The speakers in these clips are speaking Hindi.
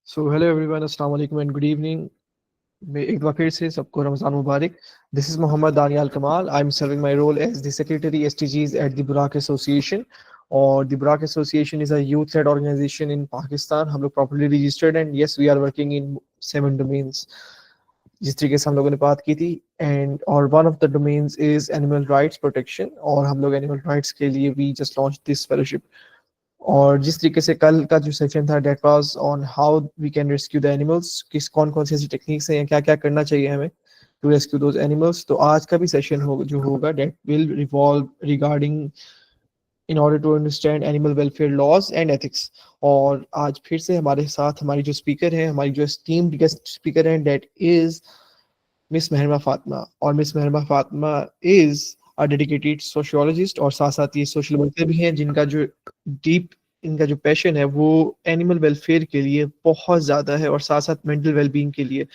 So hello everyone, assalamu alaikum and good evening. मैं एक बार फिर से सबको रमज़ान मुबारक. This is Mohammad Danial Kamal. I'm serving my role as the Secretary STGs at the Burak Association. और the Burak Association is a youth-led organization in Pakistan. हम लोग properly registered and yes, we are working in 7 domains. जिस तरीके से हम लोगों ने बात की थी and और one of the domains is animal rights protection और हम लोग animal rights के लिए we just launched this fellowship. और जिस तरीके से कल का जो सेशन था that was on how we can rescue the animals, किस कौन कौन सी ऐसी टेक्निक्स हैं, क्या क्या करना चाहिए हमें टू रेस्क्यू दोज एनिमल्स, तो आज का भी सेशन हो जो होगा that will revolve regarding in order to understand animal welfare laws and ethics. और आज फिर से हमारे साथ हमारी जो स्पीकर है, हमारी जो स्टीम्ड गेस्ट स्पीकर हैं, that is miss Mahrama Fatima. और miss Mahrama Fatima is a dedicated sociologist और साथ साथ ये सोशल वर्कर भी हैं जिनका जो डीप इनका जो पैशन है वो एनिमल वेलफेयर के लिए बहुत ज़्यादा है और साथ साथ मेंटल वेलबींग के लिए.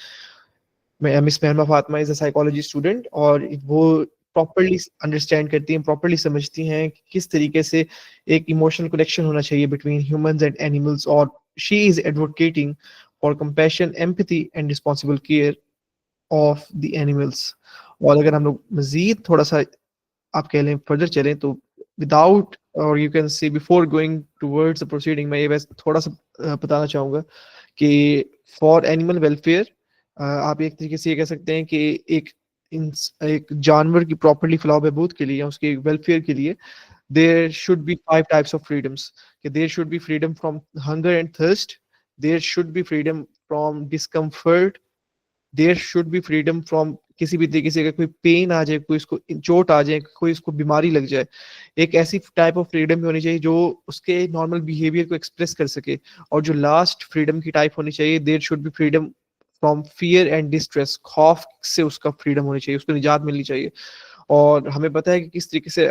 Miss Mahrama Fatima is a psychology student और वो प्रॉपर्ली अंडरस्टैंड करती हैं, प्रॉपर्ली समझती हैं कि किस तरीके से एक इमोशनल कनेक्शन होना चाहिए बिटवीन ह्यूमंस एंड एनिमल्स. और she is advocating for compassion, empathy and responsible care of the animals. और अगर हम लोग मजीद थोड़ा सा आप कह लें फर्दर चलें तो विदाउट और यू कैन से before going towards the proceeding, मैं ये बस थोड़ा सा बताना चाहूँगा कि फॉर एनिमल वेलफेयर आप एक तरीके से ये कह सकते हैं कि एक एक जानवर की प्रॉपर्ली फलाह बहबूद के लिए या उसके वेलफेयर के लिए there should be 5 types of freedoms. Okay, there should be freedom from hunger and thirst, there should be freedom from discomfort, there should be freedom from किसी भी तरीके से अगर कोई पेन आ जाए, कोई इसको चोट आ जाए, कोई इसको बीमारी लग जाए, एक ऐसी टाइप ऑफ फ्रीडम भी होनी चाहिए जो उसके नॉर्मल बिहेवियर को एक्सप्रेस कर सके. और जो लास्ट फ्रीडम की टाइप होनी चाहिए, there should be freedom from fear and distress, खौफ से उसका फ्रीडम होनी चाहिए, उसको निजात मिलनी चाहिए. और हमें पता है कि किस तरीके से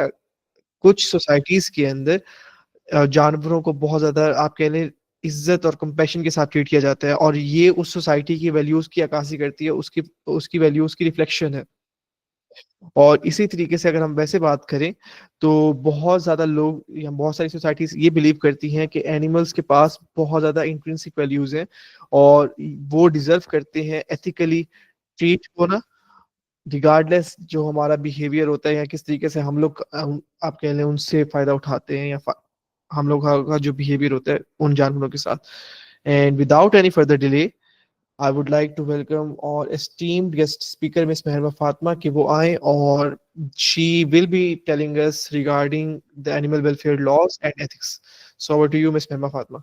कुछ सोसाइटीज के अंदर जानवरों को बहुत ज़्यादा आप कह लें इज़्ज़त और कंपैशन के साथ ट्रीट किया जाता है और ये उस सोसाइटी की वैल्यूज़ की अक्कासी करती है, उसकी उसकी वैल्यूज़ की रिफ्लेक्शन है. और इसी तरीके से अगर हम वैसे बात करें तो बहुत ज़्यादा लोग या बहुत सारी सोसाइटीज़ ये बिलीव करती हैं कि एनिमल्स के पास बहुत ज़्यादा इंट्रिंसिक वैल्यूज़ हैं और वो डिज़र्व करते हैं एथिकली ट्रीट होना, रिगार्डलेस जो हमारा बिहेवियर होता है या किस तरीके से हम लोग आप कह लें उनसे फ़ायदा उठाते हैं या हम लोग का जो बिहेवियर होता है उन जानवरों के साथ. And without any further delay I would like to welcome our esteemed guest speaker, Miss Meherba Fatma, कि वो आए और she will be telling us regarding the animal welfare laws and ethics. So over to you, Miss Meherba Fatma.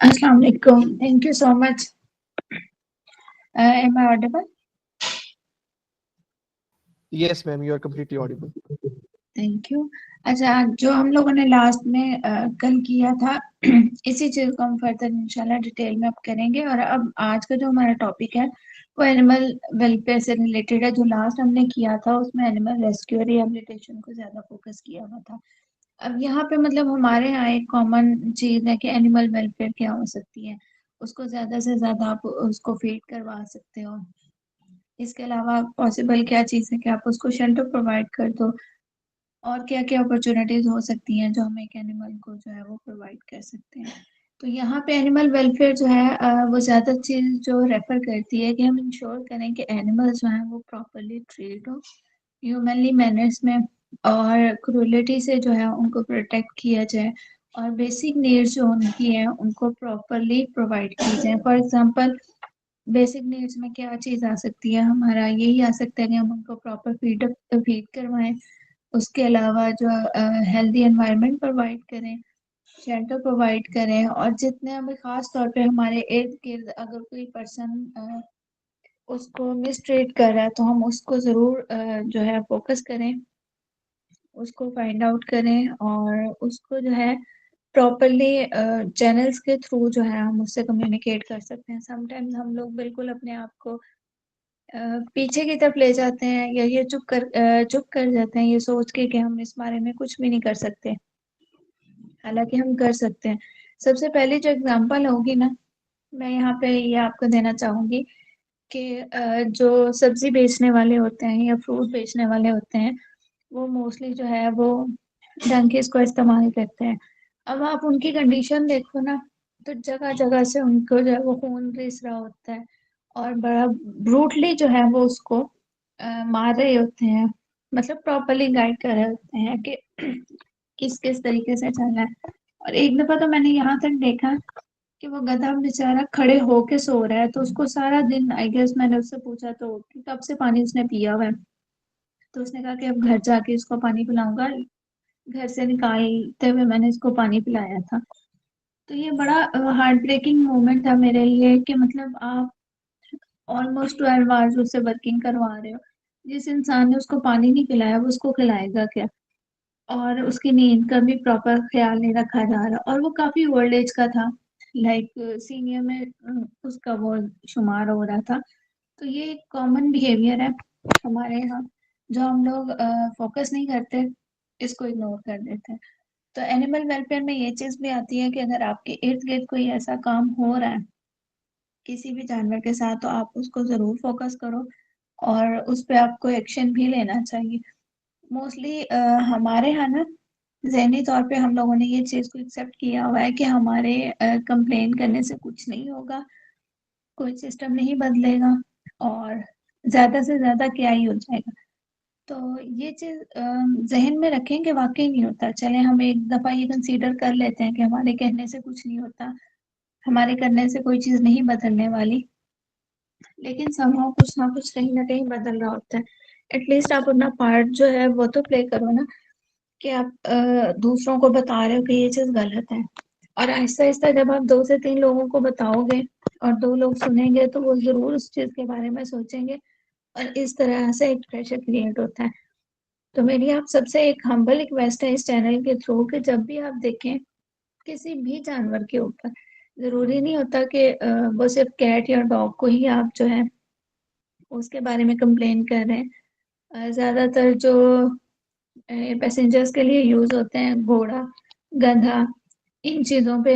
Assalamu alaikum. Thank you so much. Am I audible? Yes, ma'am, you are completely audible. Thank you. अच्छा, जो हम लोगों ने लास्ट में कल किया था इसी चीज को हम फर्दर इंशाल्लाह डिटेल में अब करेंगे. और अब आज का जो हमारा टॉपिक है वो एनिमल वेलफेयर से रिलेटेड है. जो लास्ट हमने किया था उसमें एनिमल रेस्क्यू और रिहेबिलिटेशन को ज्यादा फोकस किया हुआ था. अब यहाँ पे मतलब हमारे यहाँ एक कॉमन चीज है कि एनिमल वेलफेयर क्या हो सकती है. उसको ज्यादा से ज्यादा आप उसको फीड करवा सकते हो. इसके अलावा पॉसिबल क्या चीज है कि आप उसको शेल्टर प्रोवाइड कर दो. और क्या-क्या अपॉर्चुनिटीज हो सकती हैं जो हम एक एनिमल को जो है वो प्रोवाइड कर सकते हैं. तो यहाँ पे एनिमल वेलफेयर जो है वो ज़्यादा चीज़ जो रेफर करती है कि हम इंश्योर करें कि एनिमल्स जो हैं वो प्रॉपर्ली ट्रीट हो ह्यूमनली मैनर्स में और क्रूरलिटी से जो है उनको प्रोटेक्ट किया जाए और बेसिक नीड्स जो उनकी हैं उनको प्रॉपर्ली प्रोवाइड की जाए. फॉर एग्जांपल बेसिक नीड्स में क्या चीज़ आ सकती है, हमारा यही आ सकता है कि हम उनको प्रॉपर फीड करवाएँ. उसके अलावा जो हेल्दी एनवायरनमेंट प्रोवाइड करें, शेल्टर प्रोवाइड करें और जितने हमें ख़ास तौर पे हमारे इर्द-गिर्द अगर कोई पर्सन उसको मिसट्रीट कर रहा है तो हम उसको ज़रूर जो है फ़ोकस करें, उसको फाइंड आउट करें और उसको जो है प्रॉपर्ली चैनल्स के थ्रू जो है हम उससे कम्युनिकेट कर सकते हैं. समटाइम्स हम लोग बिल्कुल अपने आप को पीछे की तरफ ले जाते हैं या ये चुप कर जाते हैं ये सोच के कि हम इस बारे में कुछ भी नहीं कर सकते. हालाँकि हम कर सकते हैं. सबसे पहली जो एग्ज़ाम्पल होगी ना, मैं यहाँ पे ये आपको देना चाहूँगी कि जो सब्ज़ी बेचने वाले होते हैं या फ्रूट बेचने वाले होते हैं, वो मोस्टली जो है वो डंकीज़ को इस्तेमाल करते हैं. अब आप उनकी कंडीशन देखो ना, तो जगह-जगह से उनको जो है वो खून रिस रहा होता है और बड़ा ब्रूटली जो है वो उसको मार रहे होते हैं। मतलब प्रॉपर्ली गाइड कर रहे होते हैं कि किस-किस तरीके से चलना है। और एक दफ़ा तो मैंने यहाँ तक देखा कि वो गधा बेचारा खड़े होके सो रहा है, तो उसको सारा दिन आई गेस मैंने उससे पूछा तो कि कब से पानी उसने पिया हुआ है? तो उसने कहा कि अब घर जाके इसको पानी पिलाऊँगा। घर से निकालते हुए मैंने इसको पानी पिलाया था। तो ये बड़ा हार्ट ब्रेकिंग मोमेंट था मेरे लिए कि मतलब आप ऑलमोस्ट 12 आवर्स उससे वर्किंग करवा रहे हो। जिस इंसान ने उसको पानी नहीं पिलाया वो उसको खिलाएगा क्या? और उसकी नींद का भी प्रॉपर ख्याल नहीं रखा जा रहा और वो काफ़ी ओल्ड एज का था। लाइक सीनियर में उसका वो शुमार हो रहा था। तो ये एक कॉमन बिहेवियर है हमारे यहाँ, जो हम लोग फ़ोकस नहीं करते, इसको इग्नोर कर देते हैं। तो एनिमल वेलफेयर में ये चीज़ भी आती है कि अगर आपके इर्द-गिर्द कोई ऐसा काम हो रहा है, किसी भी जानवर के साथ, तो आप उसको ज़रूर फ़ोकस करो और उस पे आपको एक्शन भी लेना चाहिए। मोस्टली हमारे यहाँ ना ज़हनी तौर पे हम लोगों ने ये चीज़ को एक्सेप्ट किया हुआ है कि हमारे कंप्लेन करने से कुछ नहीं होगा, कोई सिस्टम नहीं बदलेगा और ज़्यादा से ज़्यादा क्या ही हो जाएगा। तो ये चीज़ ज़हन में रखें कि वाक़ई नहीं होता। चलें हम एक दफ़ा ये कंसीडर कर लेते हैं कि हमारे कहने से कुछ नहीं होता, हमारे करने से कोई चीज़ नहीं बदलने वाली, लेकिन समहाउ कुछ ना कुछ कहीं न कहीं बदल रहा होता है। एटलीस्ट आप अपना पार्ट जो है वो तो प्ले करो ना कि आप दूसरों को बता रहे हो कि ये चीज़ गलत है। और आहिस्ता-आहिस्ता जब आप 2 से 3 लोगों को बताओगे और 2 लोग सुनेंगे तो वो ज़रूर उस चीज़ के बारे में सोचेंगे और इस तरह से एक प्रेशर क्रिएट होता है। तो मेरी आप सबसे एक हम्बल रिक्वेस्ट है इस चैनल के थ्रू कि जब भी आप देखें किसी भी जानवर के ऊपर, ज़रूरी नहीं होता कि वो सिर्फ़ कैट या डॉग को ही आप जो है उसके बारे में कंप्लेन कर रहे हैं। ज़्यादातर जो पैसेंजर्स के लिए यूज़ होते हैं घोड़ा, गधा, इन चीज़ों पे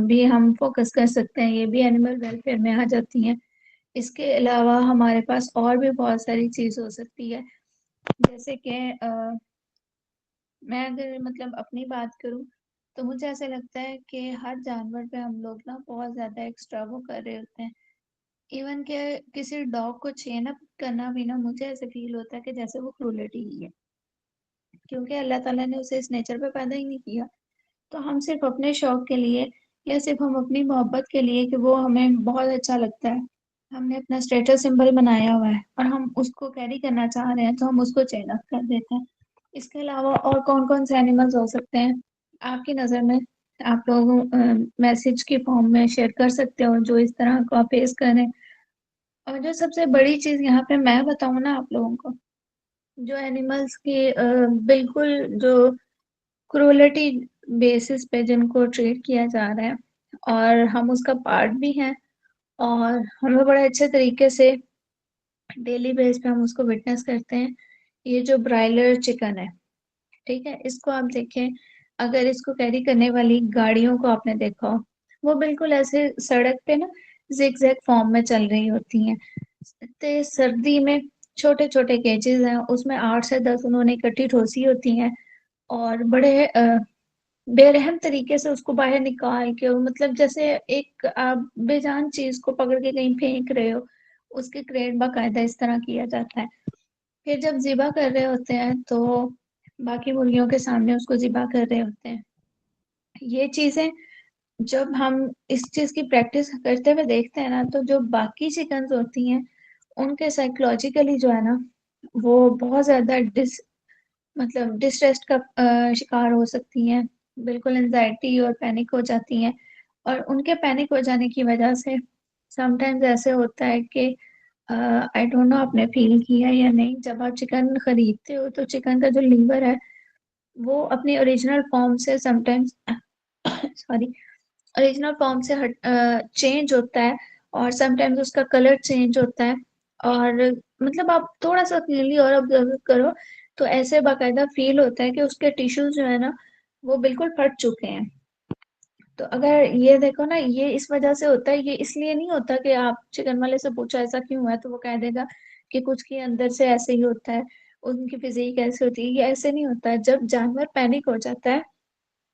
भी हम फ़ोकस कर सकते हैं, ये भी एनिमल वेलफेयर में आ जाती हैं। इसके अलावा हमारे पास और भी बहुत सारी चीज़ हो सकती है, जैसे कि मैं अगर मतलब अपनी बात करूँ, तो मुझे ऐसा लगता है कि हर जानवर पे हम लोग ना बहुत ज़्यादा एक्स्ट्रा वो कर रहे होते हैं। इवन कि किसी डॉग को चेन अप करना भी ना मुझे ऐसे फ़ील होता है कि जैसे वो क्रूरटी ही है, क्योंकि अल्लाह ताला ने उसे इस नेचर पे पैदा ही नहीं किया। तो हम सिर्फ़ अपने शौक के लिए या सिर्फ़ हम अपनी मोहब्बत के लिए कि वो हमें बहुत अच्छा लगता है, हमने अपना स्टेटस सिंबल बनाया हुआ है और हम उसको कैरी करना चाह रहे हैं, तो हम उसको चेन अप कर देते हैं। इसके अलावा और कौन-कौन से एनिमल्स हो सकते हैं, आपकी नज़र में? आप लोग मैसेज के फॉर्म में शेयर कर सकते हो, जो इस तरह को आप फेस कर रहे हैं। और जो सबसे बड़ी चीज़ यहाँ पे मैं बताऊँ ना आप लोगों को, जो एनिमल्स की बिल्कुल जो क्रूरटी बेसिस पे जिनको ट्रीट किया जा रहा है और हम उसका पार्ट भी हैं और हमें बड़े अच्छे तरीके से डेली बेस पे हम उसको विटनेस करते हैं। ये जो ब्रायलर चिकन है, ठीक है? इसको आप देखें, अगर इसको कैरी करने वाली गाड़ियों को आपने देखा हो, वो बिल्कुल ऐसे सड़क पे ना ज़िग-ज़ैग फॉर्म में चल रही होती हैं। ते सर्दी में छोटे-छोटे केजेज़ हैं, उसमें 8 से 10 उन्होंने इकट्ठी ठोसी होती हैं और बड़े बेरहम तरीके से उसको बाहर निकाल के मतलब जैसे एक आप बेजान चीज़ को पकड़ के कहीं फेंक रहे हो, उसके ग्रेड बाकायदा इस तरह किया जाता है। फिर जब ज़िबा कर रहे होते हैं, तो बाकी मुर्गियों के सामने उसको ज़िबा कर रहे होते हैं। ये चीज़ें जब हम इस चीज़ की प्रैक्टिस करते हुए देखते हैं ना, तो जो बाकी चिकन्स होती हैं, उनके साइकोलॉजिकली जो है ना, वो बहुत ज़्यादा मतलब डिस्ट्रेस का शिकार हो सकती हैं, बिल्कुल एंग्ज़ायटी और पैनिक हो जाती हैं और उनके पैनिक हो जाने की वजह से समटाइम्स ऐसे होता है कि आई डोंट नो आपने फ़ील किया है या नहीं, जब आप चिकन खरीदते हो तो चिकन का जो लीवर है, वो अपनी ओरिजिनल फ़ॉर्म से समटाइम्स सॉरी ओरिजिनल फ़ॉर्म से चेंज होता है और समटाइम्स उसका कलर चेंज होता है और मतलब आप थोड़ा-सा क्लीनली और ऑब्ज़र्व करो, तो ऐसे बाकायदा फ़ील होता है कि उसके टिश्यूज़ जो है ना, वो बिल्कुल फट चुके हैं। तो अगर ये देखो ना, ये इस वज़ह से होता है, ये इसलिए नहीं होता कि आप चिकन वाले से पूछो ऐसा क्यों है, तो वो कह देगा कि कुछ के अंदर से ऐसे ही होता है, उनकी फ़िज़ीक ऐसी होती है, ये ऐसे नहीं होता है। जब जानवर पैनिक हो जाता है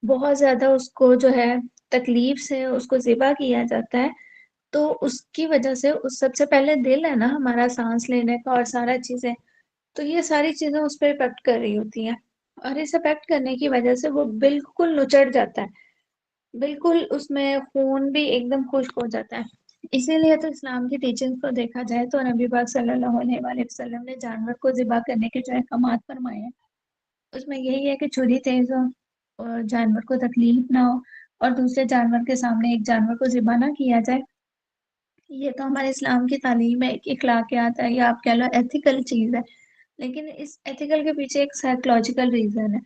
बहुत ज़्यादा उसको जो है तकलीफ से उसको ज़िबा किया जाता है, तो उसकी वजह से उस सबसे पहले दिल है ना हमारा सांस लेने का और सारा चीज़ें, तो ये सारी चीज़ें उस पे इफ़ेक्ट कर रही होती हैं और इस इफ़ेक्ट करने की वजह से वो बिल्कुल उचट जाता है। बिल्कुल उसमें खून भी एकदम खुश्क हो जाता है। इसीलिए तो इस्लाम की टीचिंग्स को देखा जाए तो नबी पाक सल्लल्लाहु अलैहि वसल्लम ने जानवर को ज़िबा करने के जो अहकामात फरमाए हैं, उसमें यही है कि छुरी तेज़ हो और जानवर को तकलीफ ना हो और दूसरे जानवर के सामने एक जानवर को ज़िबा ना किया जाए। ये तो हमारे इस्लाम की तालीम है, एक अखलाकियात है या आप कह लो एथिकल चीज़ है। लेकिन इस एथिकल के पीछे एक साइकोलॉजिकल रीज़न है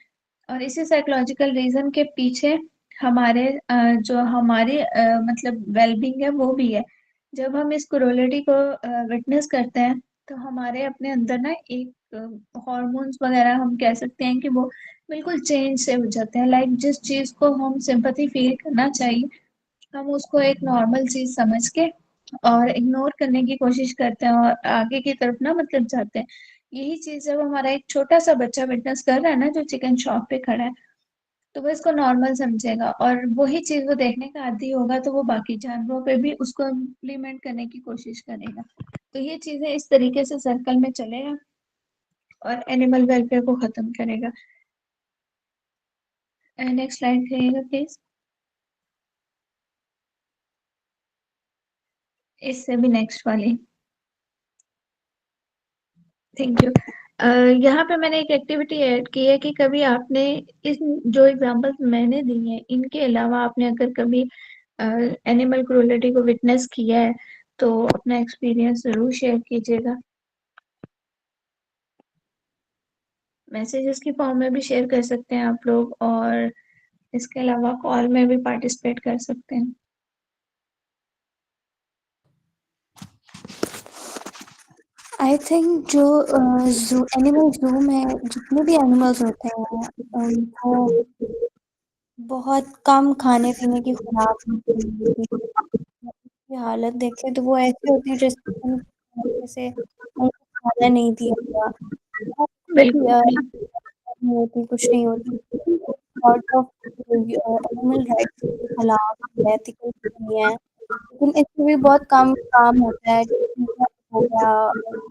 और इसी साइकोलॉजिकल रीज़न के पीछे हमारे जो हमारी मतलब वेल-बीइंग है वो भी है। जब हम इस क्रूरलिटी को विटनेस करते हैं, तो हमारे अपने अंदर ना एक हॉर्मोन्स वगैरह हम कह सकते हैं कि वो बिल्कुल चेंज से हो जाते हैं। लाइक जिस चीज़ को हम सिम्पैथी फ़ील करना चाहिए, हम उसको एक नॉर्मल चीज़ समझ के और इग्नोर करने की कोशिश करते हैं और आगे की तरफ ना मतलब जाते हैं। यही चीज़ जब हमारा एक छोटा-सा बच्चा विटनेस कर रहा है ना जो चिकन शॉप पे खड़ा है, तो वो इसको नॉर्मल समझेगा और वही चीज़ वो देखने का आदी होगा तो वो बाकी जानवरों पे भी उसको इम्प्लीमेंट करने की कोशिश करेगा। तो ये चीज़ें इस तरीके से सर्कल में चलेगा और एनिमल वेलफेयर को खत्म करेगा। नेक्स्ट स्लाइड करिएगा प्लीज़। इससे भी नेक्स्ट वाली। Thank you. यहाँ पे मैंने एक एक्टिविटी ऐड की है कि कभी आपने इस जो एग्जांपल्स मैंने दी हैं, इनके अलावा आपने अगर कभी एनिमल क्रूरलिटी को विटनेस किया है, तो अपना एक्सपीरियंस ज़रूर शेयर कीजिएगा। मैसेजेस की फॉर्म में भी शेयर कर सकते हैं आप लोग और इसके अलावा कॉल में भी पार्टिसिपेट कर सकते हैं। आई थिंक जो ज़ू एनिमल ज़ू में जितने भी एनिमल्स होते हैं उनको बहुत कम खाने-पीने की खुराक मिलती है। की हालत देखें तो वो ऐसे होते हैं जैसे उनको खाना नहीं दिया गया। बिल्कुल। नहीं होती, कुछ नहीं होती। सॉर्ट ऑफ एनिमल राइट्स के खिलाफ है, एथिकल नहीं है। लेकिन इसमें भी बहुत कम काम होता है, हो गया,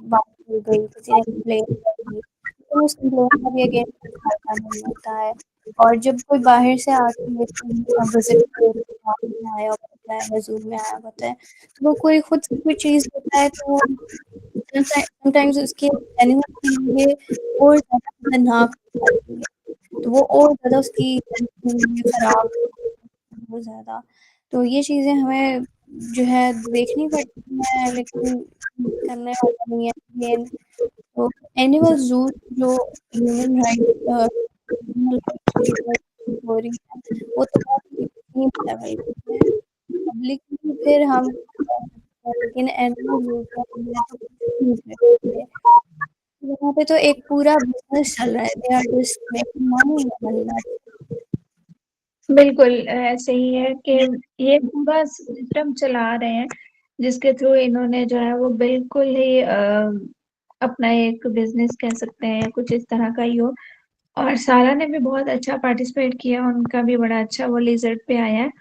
बात हो गई, किसी ने कंप्लेन कर दी, लेकिन उस कंप्लेन का भी अगेन कुछ फ़ायदा नहीं होता है। और जब कोई बाहर से आके विज़िट आया होता है या ज़ू में आया होता है, तो वो कोई खुद से कोई चीज़ होता है तो समटाइम्स उसके एनिमल के लिए और ज़्यादा खतरनाक हो जाती है। तो वो और ज़्यादा उसकी खराब बहुत ज़्यादा। तो ये चीज़ें हमें जो है देखनी पड़ती हैं लेकिन करने वाला नहीं है मेन। तो एनिमल ज़ू जो ह्यूमन राइट एनिमल राइट्स की जो हो रही है, वो तो बहुत एक्सट्रीम लेवल पे है। पब्लिक में फिर हम लेकिन एनिमल ज़ू का हमने तो कुछ नहीं कर सकते। यहाँ पे तो एक पूरा बिज़नेस चल रहा है, they are just making money on that. बिल्कुल ऐसे ही है कि ये पूरा सिस्टम चला रहे हैं जिसके थ्रू इन्होंने जो है वो बिल्कुल ही अपना एक बिजनेस कह सकते हैं कुछ इस तरह का ही हो और सारा ने भी बहुत अच्छा पार्टिसिपेट किया उनका भी बड़ा अच्छा वो रिजल्ट पे आया है।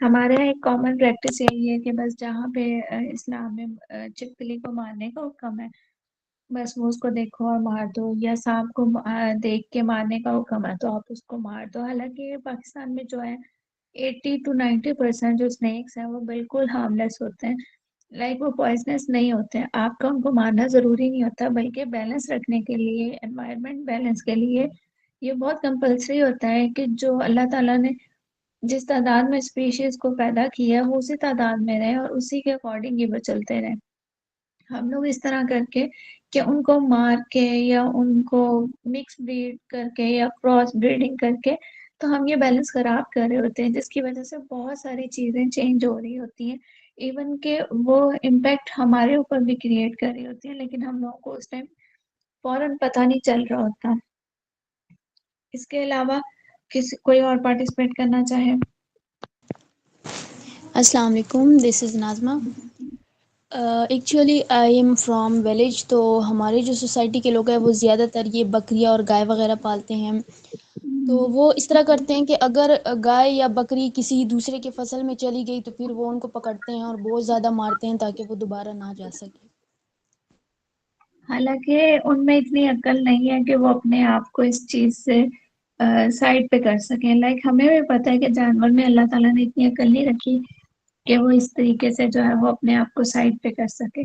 हमारे यहाँ एक कॉमन प्रैक्टिस यही है कि बस जहाँ पे इस्लाम में छिपकली को मारने का हुक्म है बस वो उसको देखो और मार दो या सांप को देख के मारने का हुक्म है तो आप उसको मार दो। हालांकि पाकिस्तान में जो है 80 to 90% जो स्नेक्स हैं वो बिल्कुल हार्मलेस होते हैं। लाइक वो पॉइजनस नहीं होते हैं। आपका उनको मारना ज़रूरी नहीं होता बल्कि बैलेंस रखने के लिए एनवायरनमेंट बैलेंस के लिए ये बहुत कंपल्सरी होता है कि जो अल्लाह ताला ने जिस तादाद में स्पीशीज को पैदा किया है वो उसी तादाद में रहे और उसी के अकॉर्डिंग ये चलते रहे। हम लोग इस तरह करके कि उनको मार के या उनको मिक्स ब्रीड करके या क्रॉस ब्रीडिंग करके तो हम ये बैलेंस खराब कर रहे होते हैं जिसकी वजह से बहुत सारी चीज़ें चेंज हो रही होती हैं। इवन के वो इम्पैक्ट हमारे ऊपर भी क्रिएट कर रही होती है लेकिन हम लोगों को उस टाइम फ़ौरन पता नहीं चल रहा होता। इसके अलावा किसी कोई और पार्टिसिपेट करना चाहे? अस्सलाम वालेकुम, this is Nazma. Actually I am from village, तो हमारे जो सोसाइटी के लोग हैं वो ज़्यादातर ये बकरियाँ और गाय वगैरह पालते हैं। तो वो इस तरह करते हैं कि अगर गाय या बकरी किसी दूसरे के फसल में चली गई तो फिर वो उनको पकड़ते हैं और बहुत ज़्यादा मारते हैं ताकि वो दोबारा ना जा सके। हालांकि उनमें इतनी अक्ल नहीं है कि वो अपने आप को इस चीज से साइड पे कर सकें। लाइक हमें भी पता है कि जानवर में अल्लाह ताला ने इतनी अक्ल नहीं रखी कि वो इस तरीके से जो है वो अपने आप को साइड पे कर सके।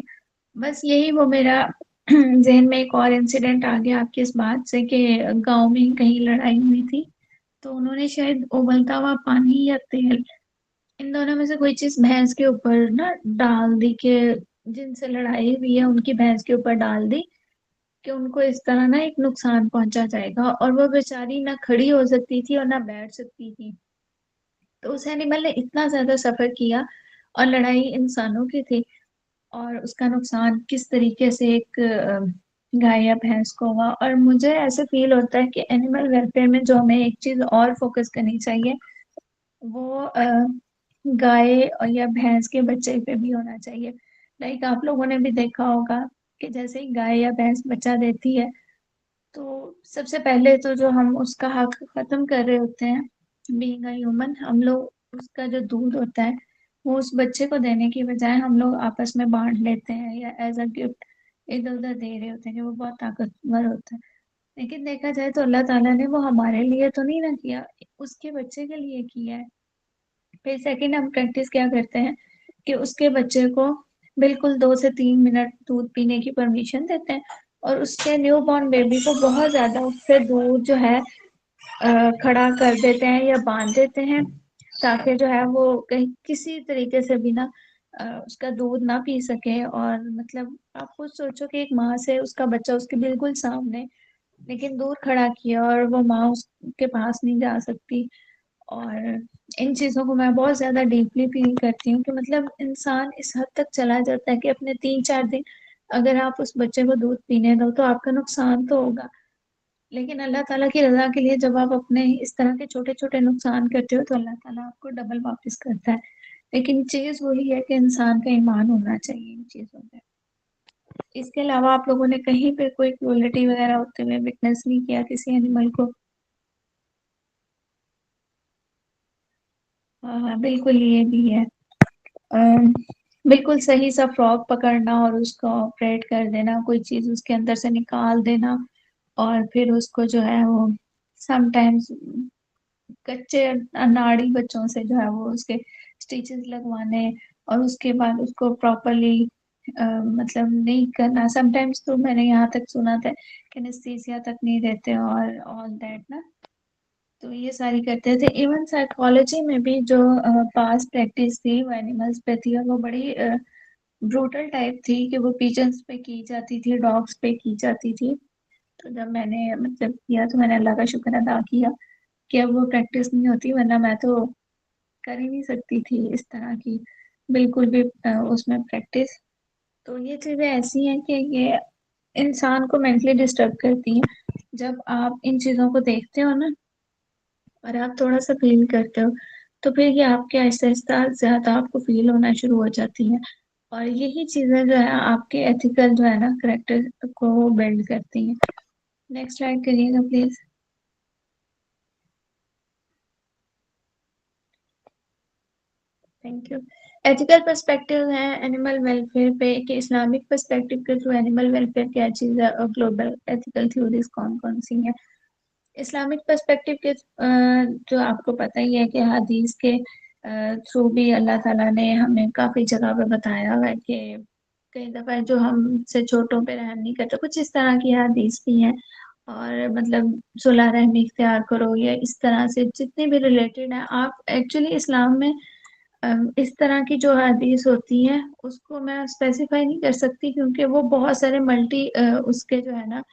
बस यही वो मेरा जहन में एक और इंसिडेंट आ गया आपकी इस बात से कि गांव में ही कहीं लड़ाई हुई थी, तो उन्होंने शायद उबलता हुआ पानी या तेल, इन दोनों में से कोई चीज भैंस के ऊपर ना डाल दी कि जिनसे लड़ाई हुई है उनकी भैंस के ऊपर डाल दी कि उनको इस तरह ना एक नुकसान पहुंचा जाएगा, और वो बेचारी ना खड़ी हो सकती थी और ना बैठ सकती थी। तो उस एनिमल ने इतना ज्यादा सफर किया, और लड़ाई इंसानों की थी, और उसका नुकसान किस तरीके से एक गाय या भैंस को हुआ। और मुझे ऐसे फील होता है कि एनिमल वेलफेयर में जो हमें एक चीज और फोकस करनी चाहिए वो गाय और या भैंस के बच्चे पे भी होना चाहिए। लाइक आप लोगों ने भी देखा होगा कि जैसे ही गाय या भैंस बच्चा देती है तो सबसे पहले तो जो हम उसका हक खत्म कर रहे होते हैं, बीइंग अ ह्यूमन, हम लोग उसका जो दूध होता है वो उस बच्चे को देने की बजाय हम लोग आपस में बांट लेते हैं या एज अ गिफ्ट इधर उधर दे रहे होते हैं कि वो बहुत ताकतवर होता है। लेकिन देखा जाए तो अल्लाह ताला ने वो हमारे लिए तो नहीं ना किया, उसके बच्चे के लिए किया है। फिर सेकंड हम प्रैक्टिस क्या करते हैं कि उसके बच्चे को बिल्कुल 2 से 3 मिनट दूध पीने की परमिशन देते हैं, और उसके न्यू बॉर्न बेबी को बहुत ज्यादा उससे दूर जो है खड़ा कर देते हैं या बांध देते हैं, ताकि जो है वो कहीं किसी तरीके से भी ना उसका दूध ना पी सके। और मतलब आप खुद सोचो कि एक माँ से उसका बच्चा उसके बिल्कुल सामने, लेकिन दूर खड़ा किया और वो माँ उसके पास नहीं जा सकती। और इन चीजों को मैं बहुत ज्यादा डीपली फील करती हूँ कि मतलब इंसान इस हद तक चला जाता है कि अपने 3-4 दिन अगर आप उस बच्चे को दूध पीने दो तो आपका नुकसान तो होगा, लेकिन अल्लाह ताला की रजा के लिए जब आप अपने इस तरह के छोटे छोटे नुकसान करते हो तो अल्लाह ताला आपको डबल वापस करता है। लेकिन चीज वही है कि इंसान का ईमान होना चाहिए इन चीजों पे। इसके अलावा आप लोगों ने कहीं पे कोई क्रूरटी वगैरह होते हुए विटनेस नहीं किया किसी एनिमल को? हाँ हाँ, बिल्कुल ये भी है। अम, बिल्कुल सही सा फ्रॉग पकड़ना और उसको ऑपरेट कर देना, कोई चीज उसके अंदर से निकाल देना, और फिर उसको जो है वो समटाइम्स कच्चे अनाड़ी बच्चों से जो है वो उसके स्टिचेस लगवाने, और उसके बाद उसको प्रॉपरली मतलब नहीं करना। समटाइम्स तो मैंने यहाँ तक सुना था कि एनेस्थीसिया तक नहीं देते और ऑल दैट ना, तो ये सारी करते थे। इवन साइकोलॉजी में भी जो पास प्रैक्टिस थी वो एनिमल्स पे थी, और वो बड़ी ब्रूटल टाइप थी कि वो पिजन्स पे की जाती थी, डॉग्स पे की जाती थी। तो जब मैंने मतलब किया तो मैंने अल्लाह का शुक्र अदा किया कि अब वो प्रैक्टिस नहीं होती, वरना मैं तो कर ही नहीं सकती थी इस तरह की बिल्कुल भी उसमें प्रैक्टिस। तो ये चीजें ऐसी हैं कि ये इंसान को मेंटली डिस्टर्ब करती हैं। जब आप इन चीजों को देखते हो ना और आप थोड़ा सा फील करते हो तो फिर ये आपके आहिस्ता आहिस्ता ज्यादा आपको फील होना शुरू हो जाती है, और यही चीजें जो है आपके एथिकल जो है ना करेक्टर को बिल्ड करती हैं। नेक्स्ट स्लाइड करिएगा please. Thank you. Ethical perspective है एनिमल वेलफेयर पे कि इस्लामिक पर्सपेक्टिव के थ्रू एनिमल वेलफेयर क्या चीज है, और ग्लोबल एथिकल थ्योरीज कौन कौन सी हैं। इस्लामिक पर्सपेक्टिव के जो आपको पता ही है कि हदीस के थ्रू भी अल्लाह ताला ने हमें काफी जगह पे बताया हुआ है कि कई दफा जो हमसे छोटों पे रहम नहीं करते, कुछ इस तरह की हदीस भी हैं। और मतलब सुलह रहमी इख्तियार करो, या इस तरह से जितने भी रिलेटेड है, आप एक्चुअली इस्लाम में इस तरह की जो हदीस होती है उसको मैं स्पेसिफाई नहीं कर सकती, क्योंकि वो बहुत सारे मल्टी उसके जो है ना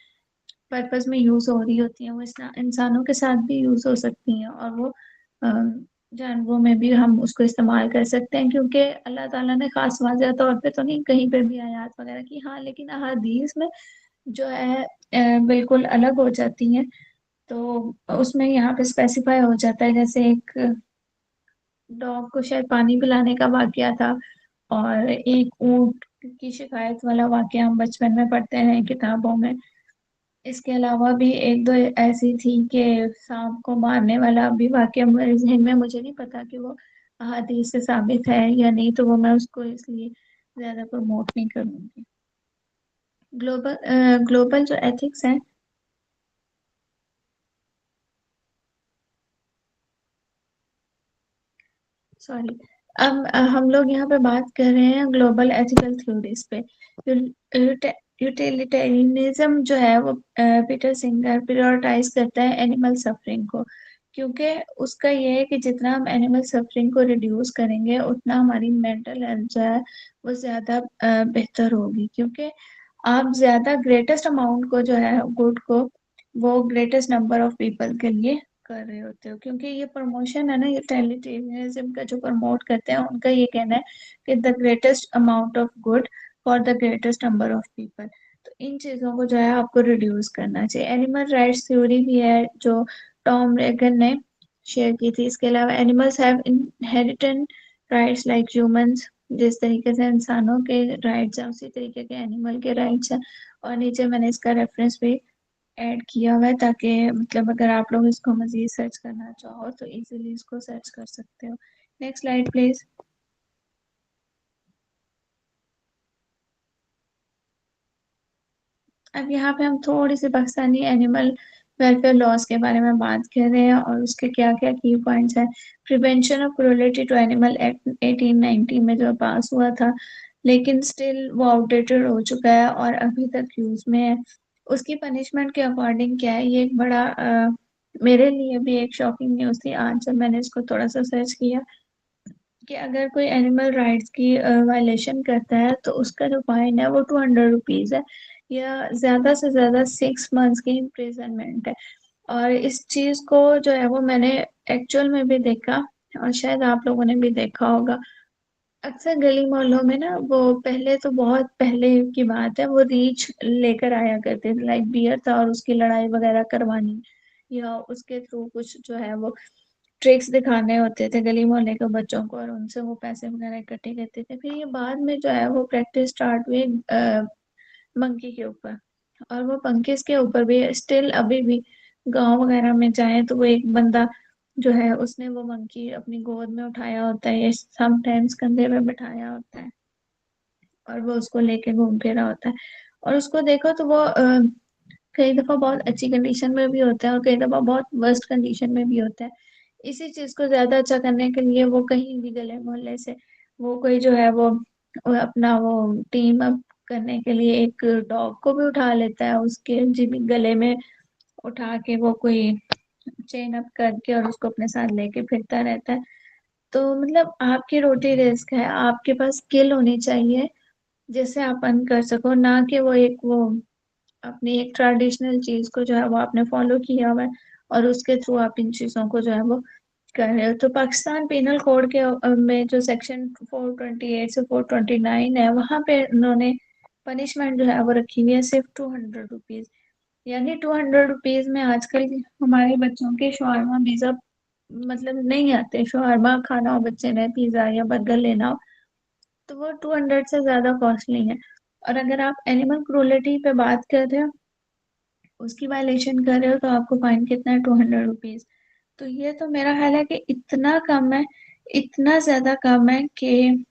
पर्पस में यूज हो रही होती हैं। वो इंसानों के साथ भी यूज हो सकती हैं, और वो जानवरों में भी हम उसको इस्तेमाल कर सकते हैं, क्योंकि अल्लाह ताला ने खास वाज़ह तौर पे तो नहीं कहीं पे भी आयत वगैरह की, हाँ लेकिन अहादीस में जो है बिल्कुल अलग हो जाती हैं। तो उसमें यहाँ पे स्पेसिफाई हो जाता है, जैसे एक डॉग को शायद पानी पिलाने का वाकया था, और एक ऊंट की शिकायत वाला वाकया हम बचपन में पढ़ते हैं किताबों में। इसके अलावा भी एक दो ऐसी थी कि सांप को मारने वाला भी वाकया मेरे ज़हन में, मुझे नहीं पता कि वो हदीस से साबित है या नहीं, तो वो मैं उसको इसलिए ज़्यादा प्रमोट नहीं करूँगी। ग्लोबल जो एथिक्स है, सॉरी, अब हम लोग यहाँ पे बात कर रहे हैं ग्लोबल एथिकल थ्योरीज पे। यूटिलिटेरियनिज्म जो है वो पीटर सिंगर प्रायोरिटाइज करता है एनिमल सफरिंग को, क्योंकि उसका ये है कि जितना हम एनिमल सफरिंग को रिड्यूस करेंगे उतना हमारी मेंटल हेल्थ जो है वो ज़्यादा बेहतर होगी, क्योंकि आप ज़्यादा ग्रेटेस्ट अमाउंट को जो है गुड को वो ग्रेटेस्ट नंबर ऑफ पीपल के लिए कर रहे होते हो। क्योंकि ये प्रमोशन है ना, यूटिलिटेरियनिज्म का जो प्रमोट करते हैं उनका ये कहना है कि the greatest amount of good for the greatest number of people. तो इन चीज़ों को जो है आपको रिड्यूस करना चाहिए। एनिमल राइट्स थ्योरी भी है जो टॉम रेगन ने शेयर की थी। इसके अलावा animals have inherited rights like humans, जिस तरीके से इंसानों के राइट्स हैं उसी तरीके के एनिमल के राइट्स हैं। और नीचे मैंने इसका रेफरेंस भी ऐड किया हुआ है, ताकि मतलब अगर आप लोग इसको मजीद सर्च करना चाहो तो इजीली इसको सर्च कर सकते हो। Next slide please. अब यहाँ पे हम थोड़ी सी पाकिस्तानी एनिमल वेलफेयर लॉज के बारे में बात कर रहे हैं और उसके क्या क्या की पॉइंट्स हैं। Prevention of cruelty to animal act 1890 में जो पास हुआ था, लेकिन स्टिल वो आउटडेटेड हो चुका है और अभी तक यूज में है। उसकी पनिशमेंट के अकॉर्डिंग क्या है, ये एक बड़ा मेरे लिए भी एक शॉकिंग न्यूज़ थी आज जब मैंने इसको थोड़ा सा सर्च किया, कि अगर कोई एनिमल राइट्स की वायलेशन करता है तो उसका जो फाइन है वो 200 रुपीज है, या ज्यादा से ज्यादा 6 मंथ्स की इम्प्रिजनमेंट है। और इस चीज को जो है वो मैंने एक्चुअल में भी देखा और शायद आप लोगों ने भी देखा होगा। अक्सर गली मोहल्लों में ना, वो पहले तो बहुत पहले की बात है, वो रीछ लेकर आया करते थे, लाइक बियर था और उसकी लड़ाई वगैरह करवानी, या उसके थ्रू कुछ जो है वो ट्रिक्स दिखाने होते थे गली मोहल्ले के बच्चों को और उनसे वो पैसे वगैरह इकट्ठे करते थे। फिर ये बाद में जो है वो प्रैक्टिस स्टार्ट हुई मंकी के ऊपर, और वो मंकीज के ऊपर भी स्टिल अभी भी गांव वगैरह में जाए तो वो एक बंदा जो है उसने वो मंकी अपनी गोद में उठाया होता है या समटाइम्स कंधे पे बिठाया होता है और वो उसको लेके घूम फिरा होता है। और उसको देखो तो वो कई दफा बहुत अच्छी कंडीशन में भी होता है और कई दफा बहुत वर्स्ट कंडीशन में भी होता है। इसी चीज को ज्यादा अच्छा करने के लिए वो कहीं भी गले मोहल्ले से वो कोई जो है वो अपना वो टीम अप करने के लिए एक डॉग को भी उठा लेता है, उसके जिम्मे गले में उठा के वो कोई चेन अप करके और उसको अपने साथ लेके फिरता रहता है। तो मतलब आपकी रोटी रिस्क है, आपके पास स्किल होनी चाहिए जिससे आप अर्न कर सको, ना कि वो एक वो अपनी एक ट्रेडिशनल चीज को जो है वो आपने फॉलो किया हुआ है और उसके थ्रू आप इन चीजों को जो है वो कर रहे हो। तो पाकिस्तान पेनल कोड के में जो सेक्शन 428 से 429 है, वहां पे उन्होंने पनिशमेंट जो है वो रखी हुई है सिर्फ 200 रुपीज। यानी 200 रुपीज में आजकल हमारे बच्चों के शवारमा पिज्जा मतलब नहीं आते। शवारमा खाना हो बच्चे ने, पिज्जा या बर्गर लेना हो, तो वो 200 से ज्यादा कॉस्टली है। और अगर आप एनिमल क्रूरलिटी पे बात कर रहे हो, उसकी वायलेशन कर रहे हो, तो आपको फाइन कितना है, 200 रुपीज। तो ये तो मेरा ख्याल है कि इतना कम है, इतना ज्यादा कम है कि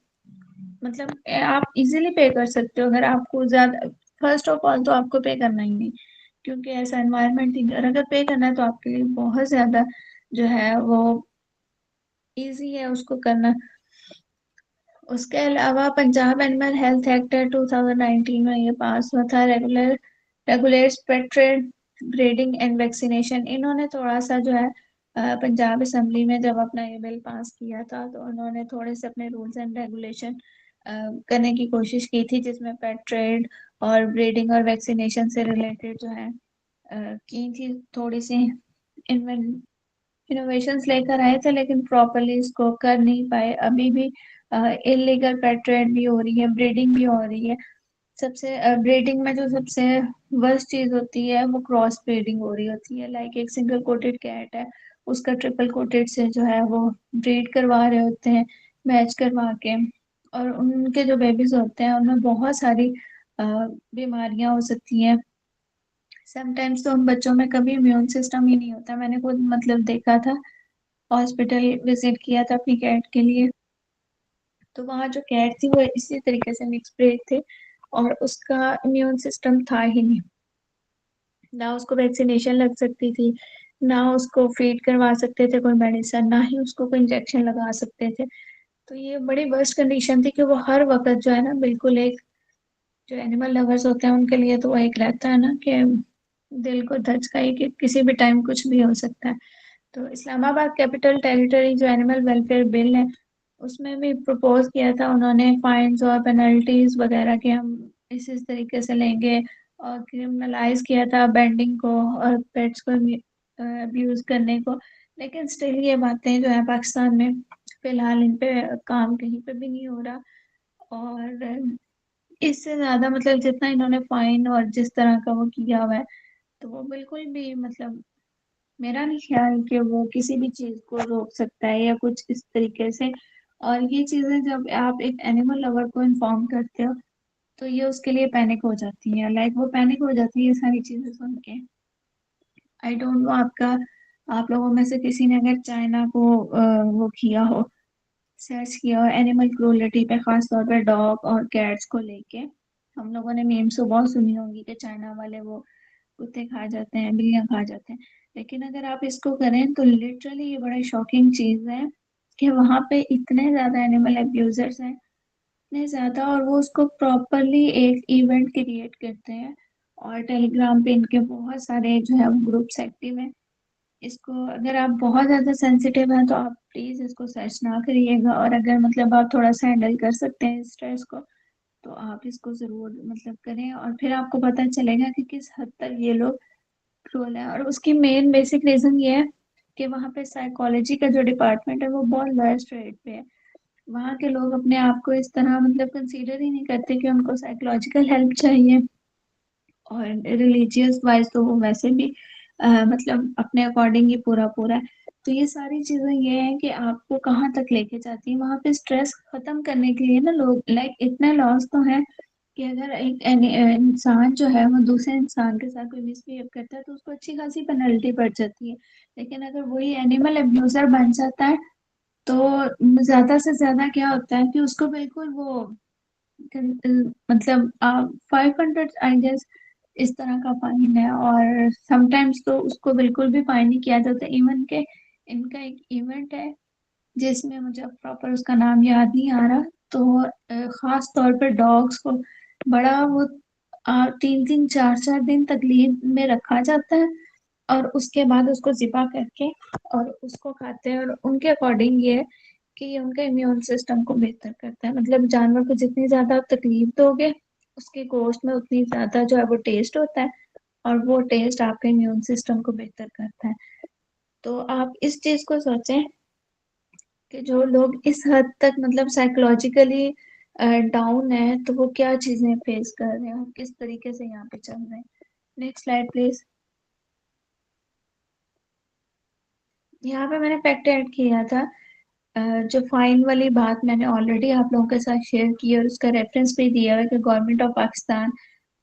मतलब आप इजीली पे कर सकते हो। अगर आपको ज्यादा, फर्स्ट ऑफ ऑल तो आपको पे करना ही नहीं, क्योंकि ऐसा एनवायरनमेंट ही, और अगर पे करना है तो आपके लिए बहुत ज्यादा जो है वो इजी है उसको करना। उसके अलावा पंजाब एनिमल हेल्थ एक्ट है 2019 में ये पास हुआ था। Regulates pet trade, breeding and vaccination. इन्होंने थोड़ा सा जो है पंजाब असेंबली में जब अपना ये बिल पास किया था तो उन्होंने थोड़े से अपने रूल्स एंड रेगुलेशन करने की कोशिश की थी, जिसमें पेट ट्रेड और ब्रीडिंग और वैक्सीनेशन से रिलेटेड जो है की थी थोड़ी सी इनोवेशंस लेकर आए थे, लेकिन प्रॉपरली इसको कर नहीं पाए। अभी भी इलीगल पेट ट्रेड भी हो रही है, ब्रीडिंग भी हो रही है। सबसे ब्रीडिंग में जो सबसे वर्स्ट चीज होती है वो क्रॉस ब्रीडिंग हो रही होती है। लाइक एक सिंगल कोटेड कैट है, उसका ट्रिपल कोटेड से जो है वो ब्रीड करवा रहे होते हैं, मैच करवा के, और उनके जो बेबीज होते हैं उनमें बहुत सारी बीमारियां हो सकती हैं, समटाइम्स तो उन बच्चों में कभी इम्यून सिस्टम ही नहीं होता। मैंने खुद मतलब देखा था, हॉस्पिटल विजिट किया था अपनी कैट के लिए, तो वहाँ जो कैट थी वो इसी तरीके से मिक्स ब्रीड थे और उसका इम्यून सिस्टम था ही नहीं। ना उसको वैक्सीनेशन लग सकती थी, ना उसको फीड करवा सकते थे कोई मेडिसिन, ना ही उसको कोई इंजेक्शन लगा सकते थे। तो ये बड़ी वर्स्ट कंडीशन थी कि वो हर वक़्त जो है ना बिल्कुल एक, जो एनिमल लवर्स होते हैं उनके लिए तो वो एक रहता है ना कि दिल को धचकाई कि किसी भी टाइम कुछ भी हो सकता है। तो इस्लामाबाद कैपिटल टेरिटरी जो एनिमल वेलफेयर बिल है, उसमें भी प्रपोज़ किया था उन्होंने फाइन्स और पेनल्टीज़ वगैरह कि हम इस तरीके से लेंगे, और क्रिमिनलाइज़ किया था बेंडिंग को और पेट्स को अब्यूज़ करने को। लेकिन स्टिल ये बातें जो है पाकिस्तान में फ़िलहाल इन पे काम कहीं पे भी नहीं हो रहा, और इससे ज़्यादा मतलब जितना इन्होंने फाइन और जिस तरह का वो किया हुआ है, तो वो बिल्कुल भी मतलब मेरा नहीं ख्याल कि वो किसी भी चीज़ को रोक सकता है या कुछ इस तरीके से। और ये चीज़ें जब आप एक एनिमल लवर को इन्फॉर्म करते हो, तो ये उसके लिए पैनिक हो जाती है, लाइक वो पैनिक हो जाती है ये सारी चीज़ें सुन के। आई डोंट नो आप लोगों में से किसी ने अगर चाइना को वो किया हो, सर्च किया हो एनिमल क्रूरलिटी पे, खास तौर पे डॉग और कैट्स को लेके। हम लोगों ने मीम्स तो बहुत सुनी होंगी कि चाइना वाले वो कुत्ते खा जाते हैं, बिल्लियाँ खा जाते हैं। लेकिन अगर आप इसको करें तो लिटरली ये बड़ा शॉकिंग चीज़ है कि वहाँ पे इतने ज़्यादा एनिमल अब्यूज़र्स हैं, इतने ज़्यादा, और वो उसको प्रॉपरली एक इवेंट क्रिएट करते हैं और टेलीग्राम पे इनके बहुत सारे जो है वो ग्रुप्स एक्टिव हैं। इसको अगर आप बहुत ज़्यादा सेंसिटिव हैं तो आप प्लीज़ इसको सर्च ना करिएगा, और अगर मतलब आप थोड़ा-सा हैंडल कर सकते हैं इस स्ट्रेस को, तो आप इसको ज़रूर मतलब करें, और फिर आपको पता चलेगा कि किस हद तक ये लोग क्रूअल है। और उसकी मेन बेसिक रीज़न ये है कि वहाँ पे साइकोलॉजी का जो डिपार्टमेंट है वो बहुत लोएस्ट रेट पे है। वहाँ के लोग अपने आप को इस तरह मतलब कंसीडर ही नहीं करते कि उनको साइकोलॉजिकल हेल्प चाहिए, और रिलीजियस वाइज़ तो वो वैसे भी मतलब अपने अकॉर्डिंग ही पूरा-पूरा है। तो ये सारी चीज़ें ये हैं कि आपको कहाँ तक लेके जाती हैं। वहाँ पे स्ट्रेस खत्म करने के लिए ना लोग लाइक इतने लॉस तो हैं कि अगर एक इंसान जो है वो दूसरे इंसान के साथ कोई मिसबिहेव करता है तो उसको अच्छी खासी पेनल्टी पड़ जाती है। लेकिन अगर वही एनिमल अब्यूज़र बन जाता है, तो ज़्यादा से ज़्यादा क्या होता है कि उसको बिल्कुल वो मतलब 500 आई गेस इस तरह का फाइन है, और समटाइम्स तो उसको बिल्कुल भी फाइन नहीं किया जाता। इवन के इनका एक इवेंट है जिसमें मुझे अब प्रॉपर उसका नाम याद नहीं आ रहा, तो खास तौर पे डॉग्स को बड़ा वो 3-3 4-4 दिन तकलीफ में रखा जाता है, और उसके बाद उसको ज़िबा करके और उसको खाते हैं, और उनके अकॉर्डिंग ये है कि ये उनका इम्यून सिस्टम को बेहतर करता है। मतलब जानवर को जितनी ज़्यादा आप तकलीफ दोगे, उसके गोश्त में उतनी ज़्यादा जो है वो टेस्ट होता है, और वो टेस्ट आपके इम्यून सिस्टम को बेहतर करता है। तो आप इस चीज़ को सोचें कि जो लोग इस हद तक मतलब साइकोलॉजिकली डाउन है, तो वो क्या चीज़ें फेस कर रहे हैं और किस तरीके से यहाँ पे चल रहे हैं। Next slide please. यहाँ पे मैंने फैक्ट ऐड किया था, जो फाइन वाली बात मैंने ऑलरेडी आप लोगों के साथ शेयर की और उसका रेफरेंस भी दिया है कि गवर्नमेंट ऑफ पाकिस्तान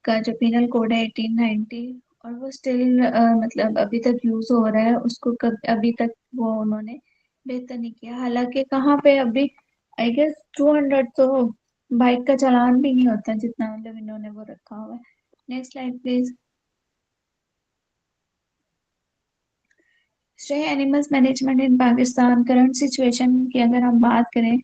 का जो पीनल कोड है 1890, और वो स्टिल मतलब अभी तक यूज़ हो रहा है, उसको कब अभी तक वो उन्होंने बेहतर नहीं किया। हालाँकि कहाँ पे अभी आई गेस 200 तो बाइक का चालान भी नहीं होता जितना मतलब इन्होंने वो रखा हुआ है। Next slide please. Stray animals management in Pakistan current situation की अगर हम बात करें,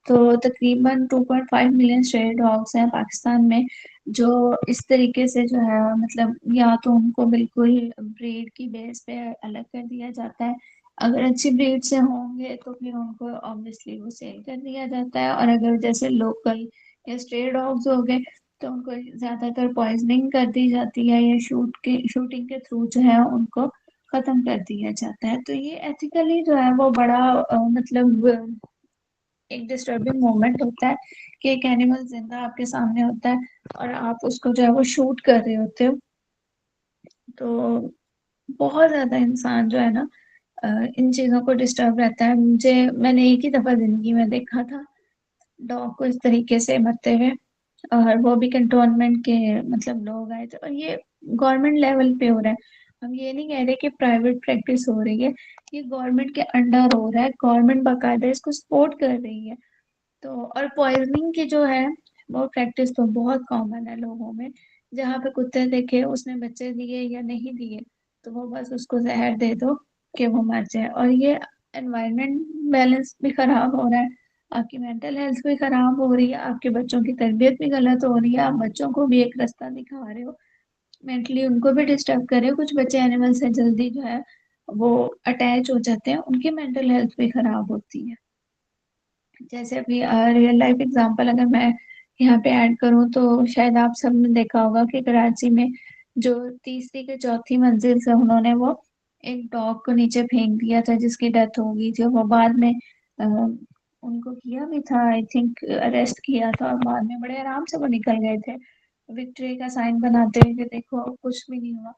तो तकरीबन 2.5 मिलियन स्ट्रे डॉग्स हैं पाकिस्तान में, जो इस तरीके से जो है मतलब या तो उनको बिल्कुल ब्रीड की बेस पे अलग कर दिया जाता है, अगर अच्छी ब्रीड से होंगे तो फिर उनको ऑब्वियसली वो सेल कर दिया जाता है, और अगर जैसे लोकल या स्ट्रे डॉग्स हो गए तो उनको ज़्यादातर पॉइजनिंग कर दी जाती है या शूटिंग के थ्रू जो है उनको खत्म कर दिया जाता है। तो ये एथिकली जो है वो बड़ा मतलब एक डिस्टर्बिंग मोमेंट होता है कि एक एनिमल जिंदा आपके सामने होता है और आप उसको जो है वो शूट कर रहे होते हो। तो बहुत ज़्यादा इंसान जो है ना इन चीज़ों को डिस्टर्ब रहता है। मैंने एक ही दफ़ा ज़िंदगी में देखा था डॉग को इस तरीके से मरते हुए, और वो भी कंटोनमेंट के मतलब लोग आए थे, और ये गवर्नमेंट लेवल पे हो रहा है। हम ये नहीं कह रहे कि प्राइवेट प्रैक्टिस हो रही है, ये गवर्नमेंट के अंडर हो रहा है, गवर्नमेंट बाकायदा इसको सपोर्ट कर रही है। तो और पॉइजनिंग की जो है वो प्रैक्टिस तो बहुत कॉमन है लोगों में, जहाँ पे कुत्ते देखे उसने बच्चे दिए या नहीं दिए तो वो बस उसको जहर दे दो कि वो मर जाए, और ये एनवायरनमेंट बैलेंस भी खराब हो रहा है, आपकी मेंटल हेल्थ भी खराब हो रही है, आपके बच्चों की तरबियत भी गलत हो रही है, आप बच्चों को भी एक रास्ता दिखा रहे हो, मेंटली उनको भी डिस्टर्ब कर रहे हो। कुछ बच्चे एनिमल से जल्दी जो है वो अटैच हो जाते हैं, उनकी मेंटल हेल्थ भी खराब होती है। जैसे अभी रियल लाइफ एग्जांपल अगर मैं यहाँ पे ऐड करूँ तो शायद आप सबने देखा होगा कि कराची में जो तीसरी के चौथी मंजिल से उन्होंने वो एक डॉग को नीचे फेंक दिया था जिसकी डेथ हो गई थी, वो बाद में उनको किया भी था, आई थिंक अरेस्ट किया था, और बाद में बड़े आराम से वो निकल गए थे विक्ट्री का साइन बनाते हुए कि देखो कुछ भी नहीं हुआ।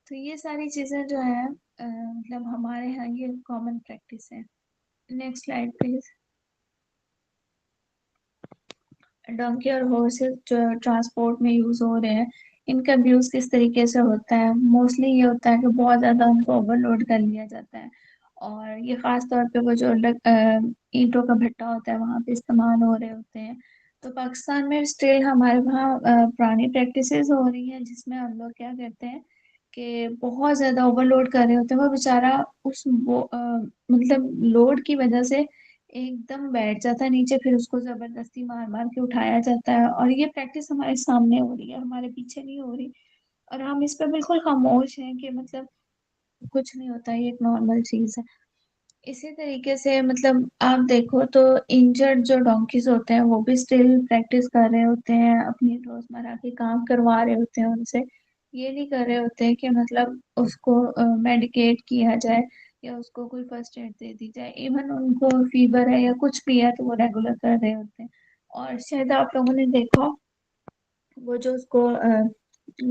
तो ये सारी चीजें जो है मतलब हमारे यहाँ ये कॉमन प्रैक्टिस है। Next slide please. डंकी और हॉर्सेस जो ट्रांसपोर्ट में यूज हो रहे हैं, इनका अब्यूज किस तरीके से होता है? मोस्टली ये होता है कि बहुत ज्यादा उनको ओवरलोड कर लिया जाता है, और ये खास तौर पे वो जो ईंटों का भट्टा होता है वहां पे इस्तेमाल हो रहे होते हैं। तो पाकिस्तान में स्टिल हमारे वहाँ पुरानी प्रैक्टिसेस हो रही हैं जिसमें हम लोग क्या करते हैं कि बहुत ज्यादा ओवरलोड कर रहे होते हैं, वो बेचारा उस वो मतलब लोड की वजह से एकदम बैठ जाता है नीचे, फिर उसको जबरदस्ती मार मार के उठाया जाता है, और ये प्रैक्टिस हमारे सामने हो रही है, हमारे पीछे नहीं हो रही, और हम इस पर बिल्कुल खामोश हैं कि मतलब कुछ नहीं होता, ये एक नॉर्मल चीज है। इसी तरीके से मतलब आप देखो तो इंजर्ड जो डोंकीज होते हैं वो भी स्टिल प्रैक्टिस कर रहे होते हैं, अपनी रोजमर्रा के काम करवा रहे होते हैं उनसे, ये नहीं कर रहे होते हैं कि मतलब उसको मेडिकेट किया जाए या उसको कोई फर्स्ट एड दे दी जाए, इवन उनको फीवर है या कुछ भी है तो वो रेगुलर कर रहे होते हैं। और शायद आप लोगों ने देखा वो जो उसको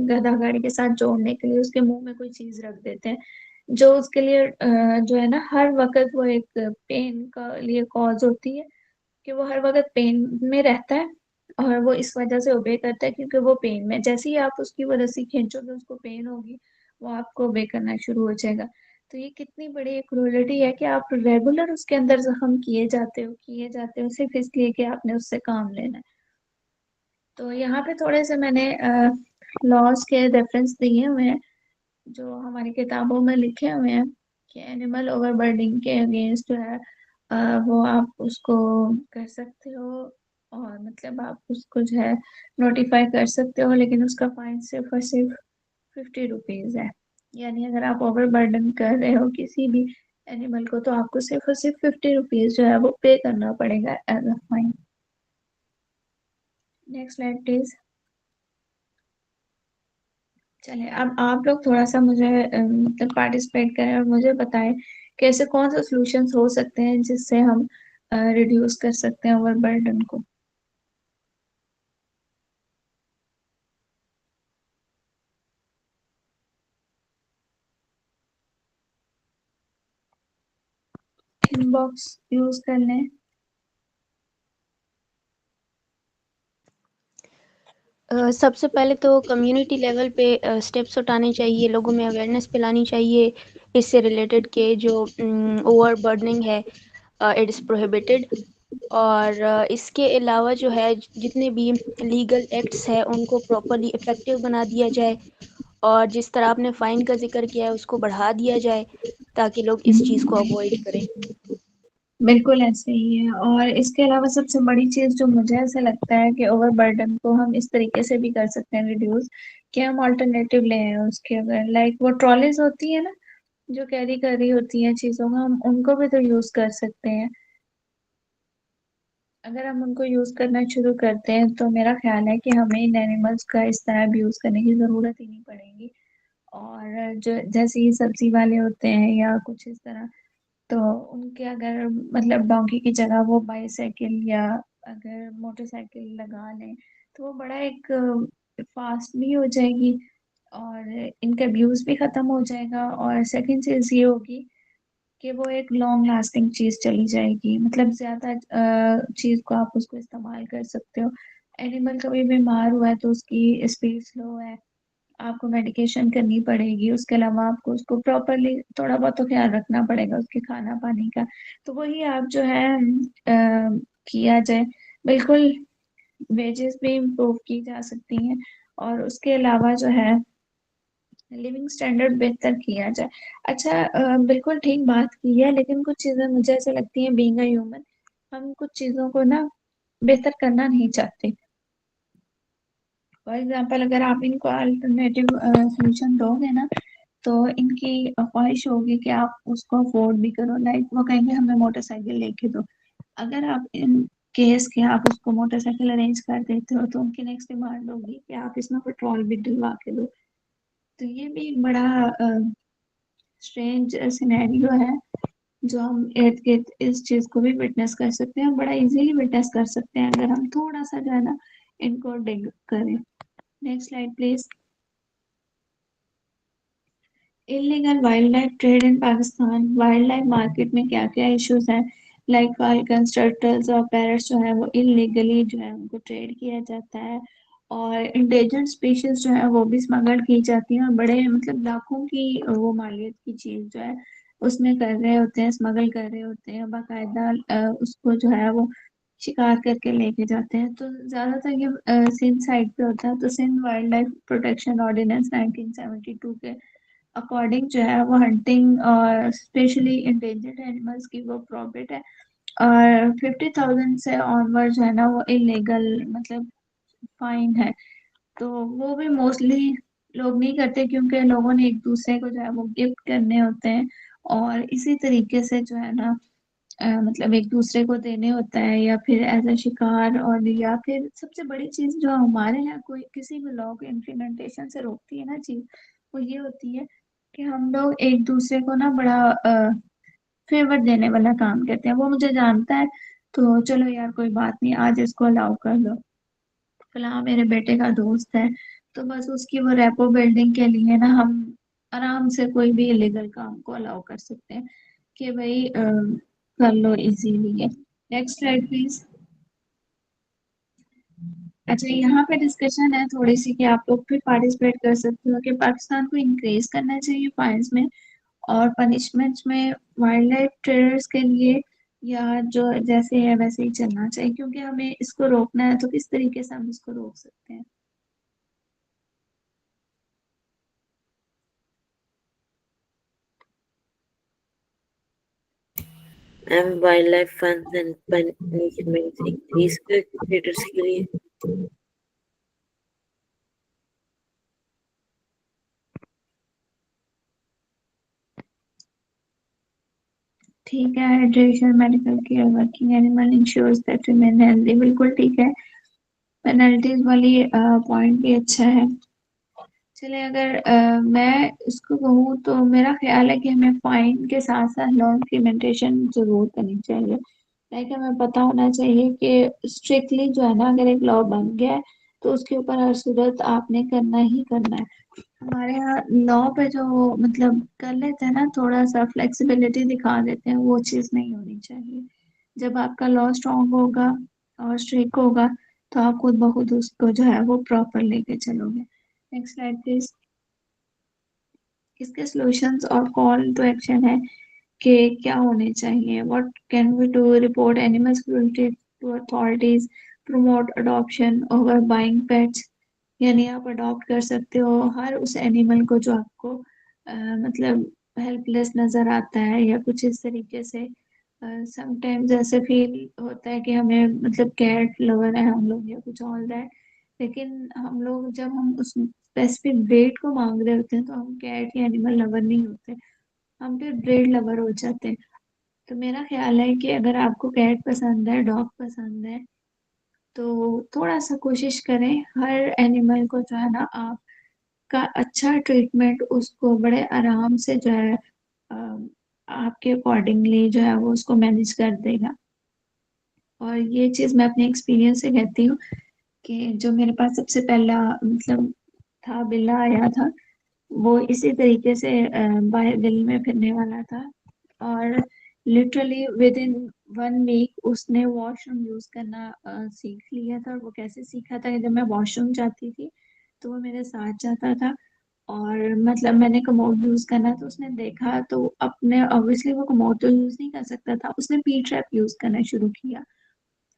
गधा गाड़ी के साथ जोड़ने के लिए उसके मुंह में कोई चीज रख देते हैं, जो उसके लिए जो है ना हर वक्त वो एक पेन का लिए कॉज होती है, कि वो हर वक्त पेन में रहता है, और वो इस वजह से ओबे करता है क्योंकि वो पेन में, जैसे ही आप उसकी वो रस्सी खींचोगे उसको पेन होगी, वो आपको ओबे करना शुरू हो जाएगा। तो ये कितनी बड़ी एक क्रूरटी है कि आप रेगुलर उसके अंदर जख्म किए जाते हो सिर्फ इसलिए कि आपने उससे काम लेना है। तो यहाँ पे थोड़े से मैंने लॉज के रेफरेंस दिए हुए हैं जो हमारी किताबों में लिखे हुए हैं कि एनिमल ओवरबर्डिंग के अगेंस्ट जो है वो आप उसको कर सकते हो, और मतलब आप उसको जो है नोटिफाई कर सकते हो, लेकिन उसका फाइन सिर्फ और सिर्फ 50 रुपीज है। यानी अगर आप ओवरबर्डन कर रहे हो किसी भी एनिमल को तो आपको सिर्फ और सिर्फ 50 रुपीज जो है वो पे करना पड़ेगा as a fine. Next slide please. चलिए अब आप लोग थोड़ा सा मुझे मतलब पार्टिसिपेट करें और मुझे बताएं कैसे कौन सा सॉल्यूशंस हो सकते हैं जिससे हम रिड्यूस कर सकते हैं ओवरबर्डन को। इनबॉक्स यूज कर लें। सबसे पहले तो कम्युनिटी लेवल पे स्टेप्स उठाने चाहिए, लोगों में अवेयरनेस फैलानी चाहिए इससे रिलेटेड के जो ओवरबर्डनिंग है इट इज़ प्रोहिबिटेड। और इसके अलावा जो है जितने भी लीगल एक्ट्स है उनको प्रॉपरली इफेक्टिव बना दिया जाए, और जिस तरह आपने फाइन का जिक्र किया है उसको बढ़ा दिया जाए ताकि लोग इस चीज़ को अवॉइड करें। बिल्कुल ऐसे ही है, और इसके अलावा सबसे बड़ी चीज जो मुझे ऐसा लगता है कि ओवरबर्डन को हम इस तरीके से भी कर सकते हैं रिड्यूस, कि हम ऑल्टरनेटिव ले आए उसके, अगर लाइक वो ट्रॉलीज होती है ना जो कैरी कर रही होती है चीजों का, हम उनको भी तो यूज कर सकते हैं। अगर हम उनको यूज करना शुरू करते हैं तो मेरा ख्याल है कि हमें इन एनिमल्स का इस तरह यूज करने की जरूरत ही नहीं पड़ेगी। और जो जैसे ये सब्जी वाले होते हैं या कुछ इस तरह, तो उनके अगर मतलब डोंकी की जगह वो बाईसाइकिल या अगर मोटरसाइकिल लगा लें तो वो बड़ा एक फास्ट भी हो जाएगी, और इनका अब्यूज भी खत्म हो जाएगा, और सेकंड चीज ये होगी कि वो एक लॉन्ग लास्टिंग चीज चली जाएगी, मतलब ज्यादा चीज को आप उसको इस्तेमाल कर सकते हो। एनिमल कभी बीमार हुआ है तो उसकी स्पीड स्लो है, आपको मेडिकेशन करनी पड़ेगी, उसके अलावा आपको उसको प्रॉपरली थोड़ा बहुत तो ख्याल रखना पड़ेगा उसके खाना पानी का। तो वही आप जो है किया जाए, बिल्कुल वेजेस भी इम्प्रूव की जा सकती हैं और उसके अलावा जो है लिविंग स्टैंडर्ड बेहतर किया जाए। अच्छा, बिल्कुल ठीक बात की है, लेकिन कुछ चीज़ें मुझे ऐसे लगती हैं, बीइंग अ ह्यूमन, हम कुछ चीज़ों को ना बेहतर करना नहीं चाहते। फॉर एग्जाम्पल, अगर आप इनको अल्टरनेटिव सॉल्यूशन दोगे ना, तो इनकी ख्वाहिश होगी कि आप उसको अफोर्ड भी करो। लाइक वो कहेंगे हमें मोटरसाइकिल लेके दो। अगर आप इन केस के आप उसको मोटरसाइकिल अरेंज कर देते हो, तो उनकी नेक्स्ट डिमांड होगी कि आप इसमें पेट्रोल भी डलवा के दो। तो ये भी एक बड़ा स्ट्रेंज सिनेरियो है, जो हम इर्द गिर्द इस चीज को भी विटनेस कर सकते हैं, बड़ा इजीली विटनेस कर सकते हैं अगर हम थोड़ा सा जो है ना इनको डिग करें। Next slide please. Illegal wild life trade in Pakistan. Wild life market में क्या क्या इश्यूज हैं, लाइक फाल्कन्स, टर्टल्स और पैरट्स जो है वो इलीगली जो है उनको ट्रेड किया जाता है, और इंडेंजर्ड स्पीशीज जो है वो भी स्मगल की जाती हैं, और बड़े मतलब लाखों की वो मालियत की चीज जो है उसमें कर रहे होते हैं, स्मगल कर रहे होते हैं बाकायदा। उसको जो है वो शिकार करके लेके जाते हैं। तो ज्यादातर ये सिंध साइड पे होता है। तो Sindh wildlife protection ordinance 1972 के अकॉर्डिंग जो है वो हंटिंग और स्पेशली इंडेंजर्ड एनिमल्स की वो प्रॉफिट है, और 50,000 से ऑनवर्ड जो है ना वो इलीगल मतलब फाइन है। तो वो भी मोस्टली लोग नहीं करते, क्योंकि लोगों ने एक दूसरे को जो है वो गिफ्ट करने होते हैं, और इसी तरीके से जो है ना मतलब एक दूसरे को देने होता है, या फिर एज अ शिकार। और या फिर सबसे बड़ी चीज जो हमारे यहाँ कोई किसी भी लॉ को इम्प्लीमेंटेशन से रोकती है ना चीज, वो ये होती है कि हम लोग एक दूसरे को ना बड़ा फेवर देने वाला काम करते हैं। वो मुझे जानता है, तो चलो यार कोई बात नहीं, आज इसको अलाउ कर दो, फलां मेरे बेटे का दोस्त है, तो बस उसकी वो रेपो बिल्डिंग के लिए ना हम आराम से कोई भी इलीगल काम को अलाउ कर सकते हैं कि भाई कर लो इजीली है। Next slide please. अच्छा, यहाँ पे डिस्कशन है थोड़ी सी कि आप लोग भी पार्टिसिपेट कर सकते हो कि पाकिस्तान को इंक्रीज करना चाहिए फाइन्स में और पनिशमेंट्स में वाइल्ड लाइफ ट्रेडर्स के लिए, या जो जैसे है वैसे ही चलना चाहिए, क्योंकि हमें इसको रोकना है। तो किस तरीके से हम इसको रोक सकते हैं? Ma'am wildlife funds and punishments increase कर क्रिएटर्स के लिए। ठीक है, hydration, medical care, working animal ensures that remain healthy, बिल्कुल ठीक है। पेनल्टीज वाली पॉइंट भी अच्छा है। चले, अगर मैं इसको कहूँ तो मेरा ख्याल है कि हमें फाइन के साथ साथ लॉ इम्प्लीमेंटेशन जरूर करनी चाहिए। लाइक हमें पता होना चाहिए कि स्ट्रिक्टली जो है ना, अगर एक लॉ बन गया है तो उसके ऊपर हर सूरत आपने करना ही करना है। हमारे यहाँ लॉ पे जो मतलब कर लेते हैं ना, थोड़ा सा फ्लेक्सिबिलिटी दिखा देते हैं, वो चीज नहीं होनी चाहिए। जब आपका लॉ स्ट्रांग होगा और स्ट्रिक्ट होगा, तो आप खुद ब खुद उसको जो है वो प्रॉपर लेके चलोगे। Next slide please. इसके सॉल्यूशंस और कॉल टू एक्शन है कि क्या होने चाहिए। What can we do? Report animals cruelty to authorities, promote adoption over buying pets, यानी आप अडॉप्ट कर सकते हो हर उस एनिमल को जो आपको मतलब हेल्पलेस नजर आता है, या कुछ इस तरीके से। समटाइम्स ऐसे फील होता है कि हमें मतलब कैट लवर है हम लोग, या कुछ और दैट, लेकिन हम लोग जब हम उस स्पेसिफिक ब्रीड को मांग रहे होते हैं, तो हम कैट या एनिमल लवर नहीं होते, हम फिर ब्रीड लवर हो जाते हैं। तो मेरा ख्याल है कि अगर आपको कैट पसंद है, डॉग पसंद है, तो थोड़ा सा कोशिश करें हर एनिमल को जो है ना आप का अच्छा ट्रीटमेंट उसको बड़े आराम से जो है अ, आपके अकॉर्डिंगली जो है वो उसको मैनेज कर देगा। और ये चीज मैं अपने एक्सपीरियंस से कहती हूँ कि जो मेरे पास सबसे पहला मतलब था, बिल्ला आया था, वो इसी तरीके से बाहर गली में फिरने वाला था, और लिटरली विद इन 1 वीक उसने वॉशरूम यूज करना सीख लिया था। और वो कैसे सीखा था कि जब मैं वॉशरूम जाती थी तो वो मेरे साथ जाता था, और मतलब मैंने कमोड यूज करना तो उसने देखा, तो अपने ऑब्वियसली वो कमोड तो यूज नहीं कर सकता था, उसने पी ट्रैप यूज करना शुरू किया।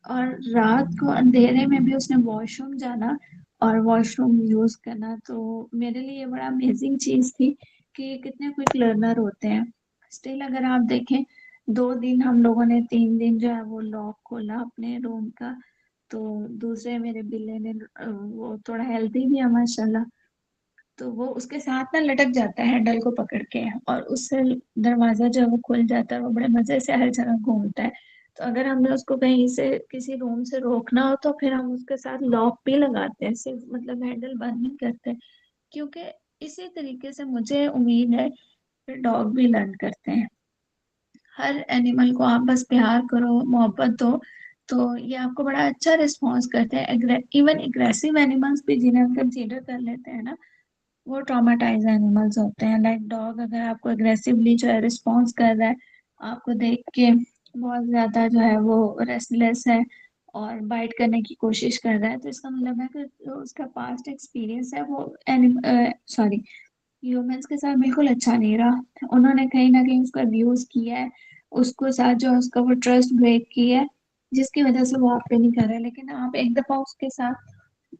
और रात को अंधेरे में भी उसने वॉशरूम जाना और वॉशरूम यूज करना। तो मेरे लिए बड़ा अमेजिंग चीज थी कि कितने क्विक लर्नर होते हैं। स्टिल अगर आप देखें, 2 दिन हम लोगों ने, 3 दिन जो है वो लॉक खोला अपने रूम का। तो दूसरे मेरे बिल्ले ने वो थोड़ा हेल्दी भी है माशाल्लाह, तो वो उसके साथ ना लटक जाता है हैंडल को पकड़ के, और उससे दरवाजा जो है वो खुल जाता है, वो बड़े मजे से हर जगह घूमता है। तो अगर हमें उसको कहीं से किसी रूम से रोकना हो तो फिर हम उसके साथ लॉक भी लगाते हैं, सिर्फ मतलब हैंडल बंद नहीं करते। क्योंकि इसी तरीके से मुझे उम्मीद है कि डॉग भी लर्न करते हैं। हर एनिमल को आप बस प्यार करो, मोहब्बत दो, तो ये आपको बड़ा अच्छा रिस्पॉन्स करते हैं। इवन एग्रेसिव एनिमल्स भी जिन्हें हम कंसीडर कर लेते हैं ना, वो ट्रॉमाटाइज एनिमल्स होते हैं। लाइक डॉग अगर आपको अग्रेसिवली जो है रिस्पॉन्स कर रहा है, आपको देख के बहुत ज्यादा जो है वो रेस्टलेस है और बाइट करने की कोशिश कर रहा है, तो इसका मतलब है कि जो उसका पास्ट एक्सपीरियंस है वो सॉरी ह्यूमंस के साथ बिल्कुल अच्छा नहीं रहा। उन्होंने कहीं ना कहीं उसका अब्यूज किया है, उसको साथ जो है उसका वो ट्रस्ट ब्रेक किया है, जिसकी वजह से वो आप पे नहीं कर रहा है। लेकिन आप एक दफा उसके साथ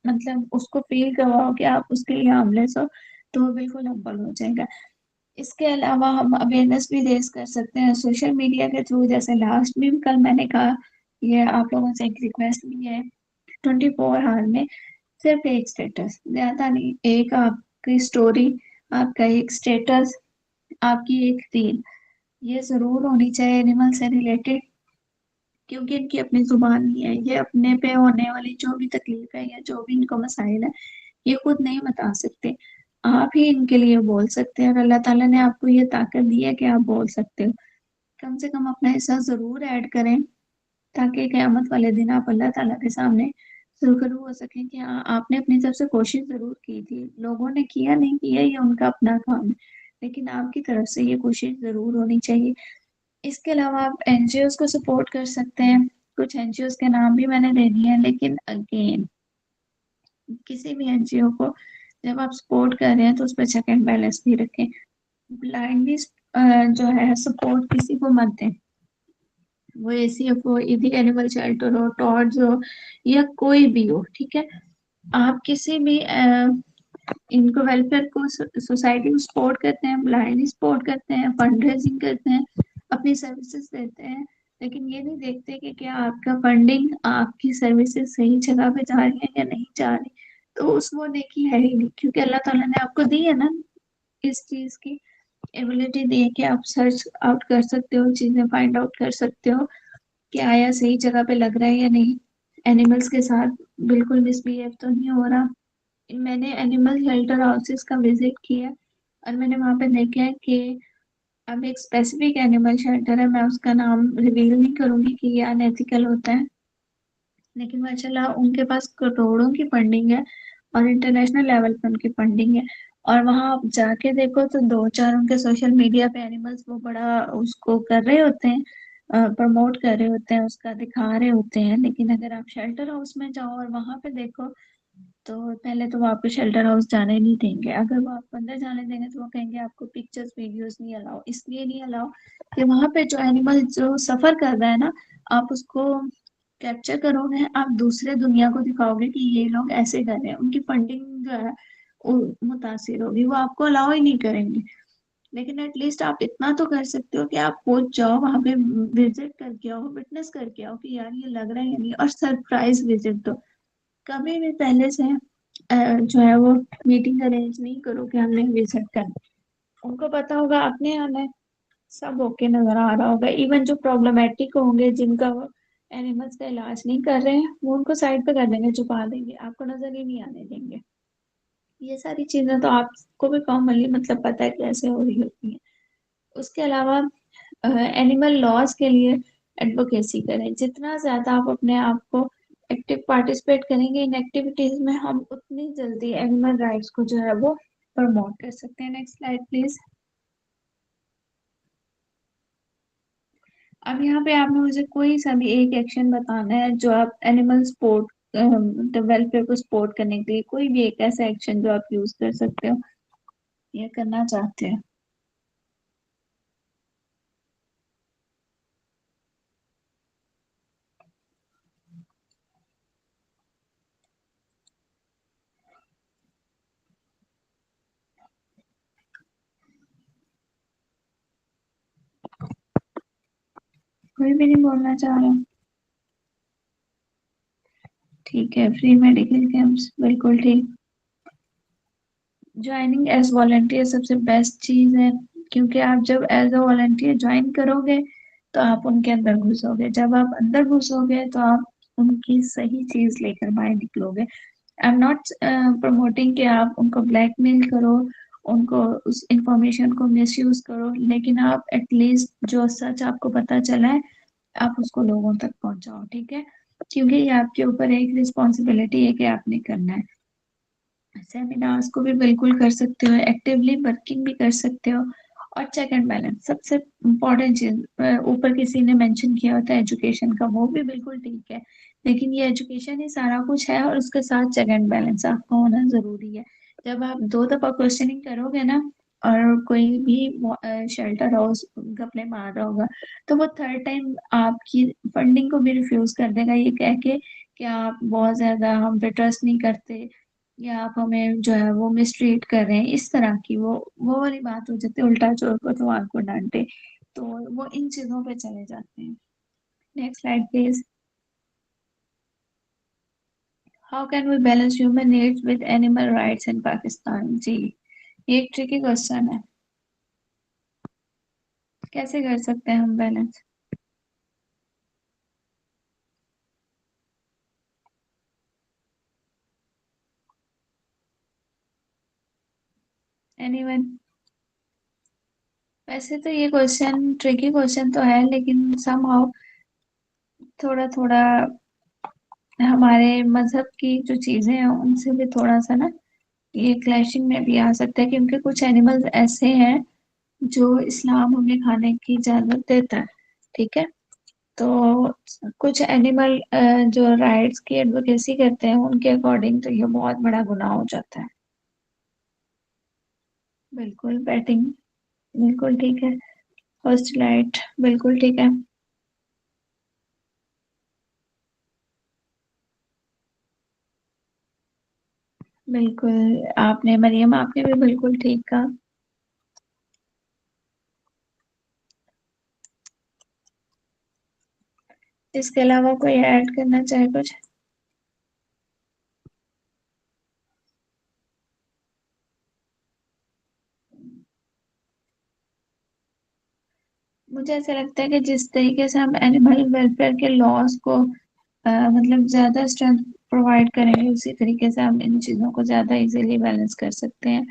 मतलब उसको फील करवाओ कि आप उसके लिए हार्मलेस हो, तो वो बिल्कुल हम्बल हो जाएगा। इसके अलावा हम अवेयरनेस भी रेज कर सकते हैं सोशल मीडिया के थ्रू, जैसे लास्ट में भी कल मैंने कहा, ये आप लोगों से एक रिक्वेस्ट भी है। 24 आवर में सिर्फ एक स्टेटस, ज्यादा नहीं, एक आपकी स्टोरी, आपका एक स्टेटस, आपकी एक रील, ये जरूर होनी चाहिए एनिमल से रिलेटेड। क्योंकि इनकी अपनी जुबान नहीं है, ये अपने पे होने वाली जो भी तकलीफ है या जो भी इनको मसाइल है, ये खुद नहीं बता सकते। आप ही इनके लिए बोल सकते हैं, और अल्लाह ताला ने आपको ये ताकत दी है कि आप बोल सकते हो। कम से कम अपना हिस्सा जरूर ऐड करें, ताकि क़यामत वाले दिन आप अल्लाह ताला के सामने रूबरू हो सकें कि हाँ, आपने अपनी तरफ से कोशिश जरूर की थी, लोगों ने किया नहीं किया ये उनका अपना काम है, लेकिन आपकी तरफ से ये कोशिश जरूर होनी चाहिए। इसके अलावा आप एनजीओज को सपोर्ट कर सकते हैं। कुछ एनजीओज के नाम भी मैंने दे दिए हैं, लेकिन अगेन किसी भी एनजीओ को जब आप सपोर्ट कर रहे हैं तो उस पर चेक एंड बैलेंस भी रखें। ब्लाइंडली जो है सपोर्ट किसी को मत दें, वो एसीएफ हो, यदि एनिमल शेल्टर हो, टॉर्च हो, या कोई भी हो, ठीक है। आप किसी भी इनको वेलफेयर को, सोसाइटी को सपोर्ट करते हैं, ब्लाइंडली सपोर्ट करते हैं, फंड रेजिंग करते हैं, अपनी सर्विसेज देते हैं, लेकिन ये नहीं देखते कि क्या आपका फंडिंग, आपकी सर्विसेज सही जगह पे जा रही है या नहीं जा रही, तो उस वो नेकी है ही नहीं। क्योंकि अल्लाह ताला ने आपको दी है ना इस चीज की एबिलिटी, दी है कि आप सर्च आउट कर सकते हो, चीजें फाइंड आउट कर सकते हो कि आया सही जगह पे लग रहा है या नहीं, एनिमल्स के साथ बिल्कुल मिसबिहेव तो नहीं हो रहा। मैंने एनिमल शेल्टर हाउसेस का विजिट किया और मैंने वहां पे देखा है कि अब एक स्पेसिफिक एनिमल शेल्टर है, मैं उसका नाम रिवील नहीं करूंगी कि ये अनएथिकल होता है, लेकिन माशाल्लाह उनके पास करोड़ों की फंडिंग है और इंटरनेशनल लेवल पे उनकी फंडिंग है। और वहां आप जाके देखो तो 2-4 उनके सोशल मीडिया पे एनिमल्स वो बड़ा उसको कर रहे होते हैं, प्रमोट कर रहे होते हैं, उसका दिखा रहे होते हैं। लेकिन अगर आप शेल्टर हाउस में जाओ और वहां पे देखो, तो पहले तो वो आपको शेल्टर हाउस जाने नहीं देंगे। अगर वो आपको अंदर जाने देंगे तो वो कहेंगे आपको पिक्चर्स वीडियोस नहीं अलाउ, इसलिए नहीं अलाउ कि वहां पे जो एनिमल जो सफर कर रहा है ना, आप उसको कैप्चर करोगे, आप दूसरे दुनिया को दिखाओगे कि ये लोग ऐसे कर रहे हैं, उनकी फंडिंग जो है वो मुतासिर होगी, वो आपको अलाउ ही नहीं करेंगे। लेकिन एटलीस्ट आप इतना तो कर सकते हो कि आप पहुंच जाओ वहां पे, विजिट करके आओ, विटनेस करके आओ कि यार ये लग रहा है या नहीं, और सरप्राइज विजिट दो। कभी भी पहले से जो है वो मीटिंग अरेंज नहीं करो कि हमने विजिट करना। उनको पता होगा आपने आना है, सब ओके नजर आ रहा होगा। इवन जो प्रॉब्लमेटिक होंगे, जिनका वो एनिमल्स का इलाज नहीं कर रहे हैं, वो उनको साइड पे कर देंगे, छुपा देंगे, आपको नजर ही नहीं आने देंगे। ये सारी चीजें तो आपको भी कॉमनली मतलब पता है कैसे हो रही होती है। उसके अलावा एनिमल लॉज के लिए एडवोकेसी करें। जितना ज्यादा आप अपने आप को एक्टिव पार्टिसिपेट करेंगे इन एक्टिविटीज में, हम उतनी जल्दी एनिमल राइट्स को जो है वो प्रमोट कर सकते हैं। Next slide please. अब यहाँ पे आपने मुझे कोई सा भी एक एक्शन बताना है जो आप एनिमल सपोर्ट वेलफेयर को सपोर्ट करने के लिए, कोई भी एक ऐसा एक्शन जो आप यूज कर सकते हो। ये करना चाहते हैं। कोई भी नहीं बोलना चाह रहा। ठीक है, फ्री मेडिकल कैंप्स, बिल्कुल ठीक। ज्वाइनिंग एज वॉलंटियर सबसे बेस्ट चीज है, क्योंकि आप जब एज अ वॉलंटियर ज्वाइन करोगे तो आप उनके अंदर घुसोगे। जब आप अंदर घुसोगे तो आप उनकी सही चीज लेकर बाहर निकलोगे। आई एम नॉट प्रमोटिंग कि आप उनको ब्लैकमेल करो, उनको उस इंफॉर्मेशन को मिसयूज करो, लेकिन आप एटलीस्ट जो सच आपको पता चला है आप उसको लोगों तक पहुंचाओ, ठीक है? क्योंकि ये आपके ऊपर एक रिस्पॉन्सिबिलिटी है कि आपने करना है। सेमिनार्स को भी बिल्कुल कर सकते हो, एक्टिवली वर्किंग भी कर सकते हो। और चेक एंड बैलेंस सबसे इम्पोर्टेंट चीज, ऊपर किसी ने मेंशन किया होता है एजुकेशन का, वो भी बिल्कुल ठीक है, लेकिन ये एजुकेशन ही सारा कुछ है और उसके साथ चेक एंड बैलेंस आपका होना जरूरी है। जब आप 2 दफा क्वेश्चनिंग करोगे ना, और कोई भी शेल्टर हाउस घपले मार रहा होगा, तो वो थर्ड टाइम आपकी फंडिंग को भी रिफ्यूज कर देगा, ये कह के कि आप बहुत ज्यादा हम पे ट्रस्ट नहीं करते, या आप हमें जो है वो मिसट्रीट कर रहे हैं, इस तरह की वो वाली बात हो जाती है, उल्टा चोर को चमार को डांटे, तो वो इन चीजों पे चले जाते हैं। Next slide please. How can we balance human needs with animal rights in Pakistan? जी, ये एक ट्रिकी क्वेश्चन है। कैसे कर सकते हैं हम बैलेंस? एनीवन? वैसे तो ये क्वेश्चन ट्रिकी क्वेश्चन तो है, लेकिन समहाउ थोड़ा थोड़ा हमारे मजहब की जो चीजें हैं उनसे भी थोड़ा सा ना ये क्लैशिंग में भी आ सकता है, क्योंकि कुछ एनिमल्स ऐसे हैं जो इस्लाम हमें खाने की इजाजत देता है, ठीक है? तो कुछ एनिमल जो राइट्स की एडवोकेसी करते हैं उनके अकॉर्डिंग तो ये बहुत बड़ा गुनाह हो जाता है। बिल्कुल, बैटिंग बिल्कुल ठीक है। फर्स्ट लाइट बिल्कुल ठीक है। बिल्कुल, आपने मरियम आपने भी बिल्कुल ठीक कहा। इसके अलावा कोई ऐड करना चाहे कुछ? मुझे ऐसा लगता है कि जिस तरीके से हम एनिमल वेलफेयर के लॉज को मतलब ज्यादा स्ट्रेंथ प्रोवाइड करेंगे, उसी तरीके से हम इन चीजों को ज्यादा इजीली बैलेंस कर सकते हैं।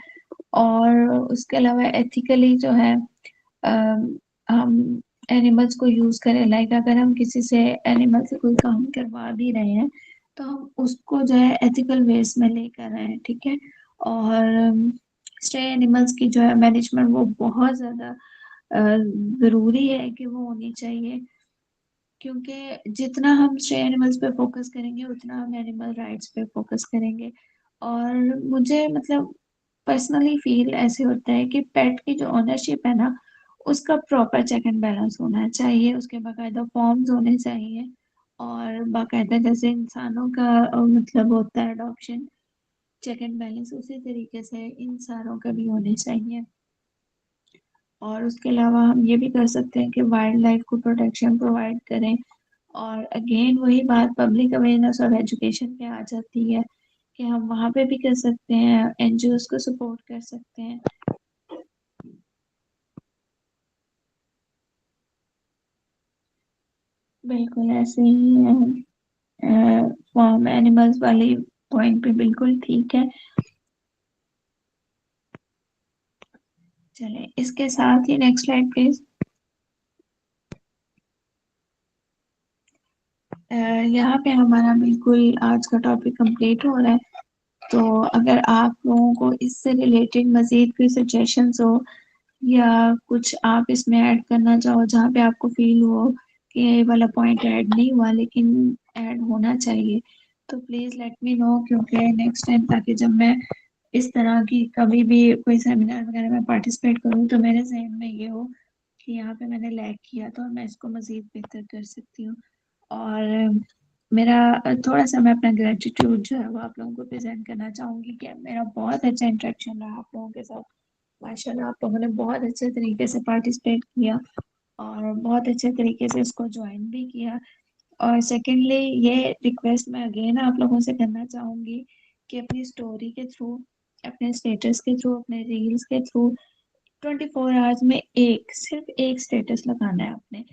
और उसके अलावा एथिकली जो है हम एनिमल्स को यूज करें, लाइक अगर हम किसी से एनिमल से कोई काम करवा भी रहे हैं तो हम उसको जो है एथिकल वेज में लेकर आए, ठीक है? और स्ट्रे एनिमल्स की जो है मैनेजमेंट वो बहुत ज्यादा जरूरी है कि वो होनी चाहिए, क्योंकि जितना हम स्ट्रे एनिमल्स पे फोकस करेंगे उतना हम एनिमल राइट्स पे फोकस करेंगे। और मुझे मतलब पर्सनली फील ऐसे होता है कि पेट की जो ओनरशिप है ना, उसका प्रॉपर चेक एंड बैलेंस होना चाहिए, उसके बाकायदा फॉर्म्स होने चाहिए, और बाकायदा जैसे इंसानों का मतलब होता है अडॉप्शन चेक एंड बैलेंस, उसी तरीके से इन सारों का भी होने चाहिए। और उसके अलावा हम ये भी कर सकते हैं कि वाइल्ड लाइफ को प्रोटेक्शन प्रोवाइड करें। और अगेन वही बात पब्लिक अवेयरनेस और एजुकेशन पे आ जाती है कि हम वहाँ पे भी कर सकते हैं, एनजीओज को सपोर्ट कर सकते हैं। बिल्कुल ऐसे ही है, फार्म एनिमल्स वाली पॉइंट पे बिल्कुल ठीक है। चले इसके साथ ही नेक्स्ट स्लाइड प्लीज। यहाँ पे हमारा बिल्कुल आज का टॉपिक कंप्लीट हो रहा है। तो अगर आप लोगों को इससे रिलेटेड मजीद कोई सजेशंस हो या कुछ आप इसमें ऐड करना चाहो, जहाँ पे आपको फील हो कि ये वाला पॉइंट ऐड नहीं हुआ लेकिन ऐड होना चाहिए, तो प्लीज लेट मी नो, क्योंकि नेक्स्ट टाइम ताकि जब मैं इस तरह की कभी भी कोई सेमिनार वगैरह में पार्टिसिपेट करूँ तो मेरे ज़हन में ये हो कि यहाँ पे मैंने लैग किया था और मैं इसको मज़ीद बेहतर कर सकती हूँ। और मेरा थोड़ा-सा मैं अपना ग्रैटिट्यूड जो है वो आप लोगों को प्रेज़ेंट करना चाहूँगी कि मेरा बहुत अच्छा इंटरेक्शन रहा आप लोगों के साथ। माशाल्लाह आप लोगों ने बहुत अच्छे तरीके से पार्टिसिपेट किया और बहुत अच्छे तरीके से इसको जॉइन भी किया। और सेकेंडली ये रिक्वेस्ट मैं अगेन आप लोगों से करना चाहूँगी कि अपनी स्टोरी के थ्रू, अपने स्टेटस के थ्रू, अपने रील्स के थ्रू 24 आवर्स में सिर्फ एक स्टेटस लगाना है आपने।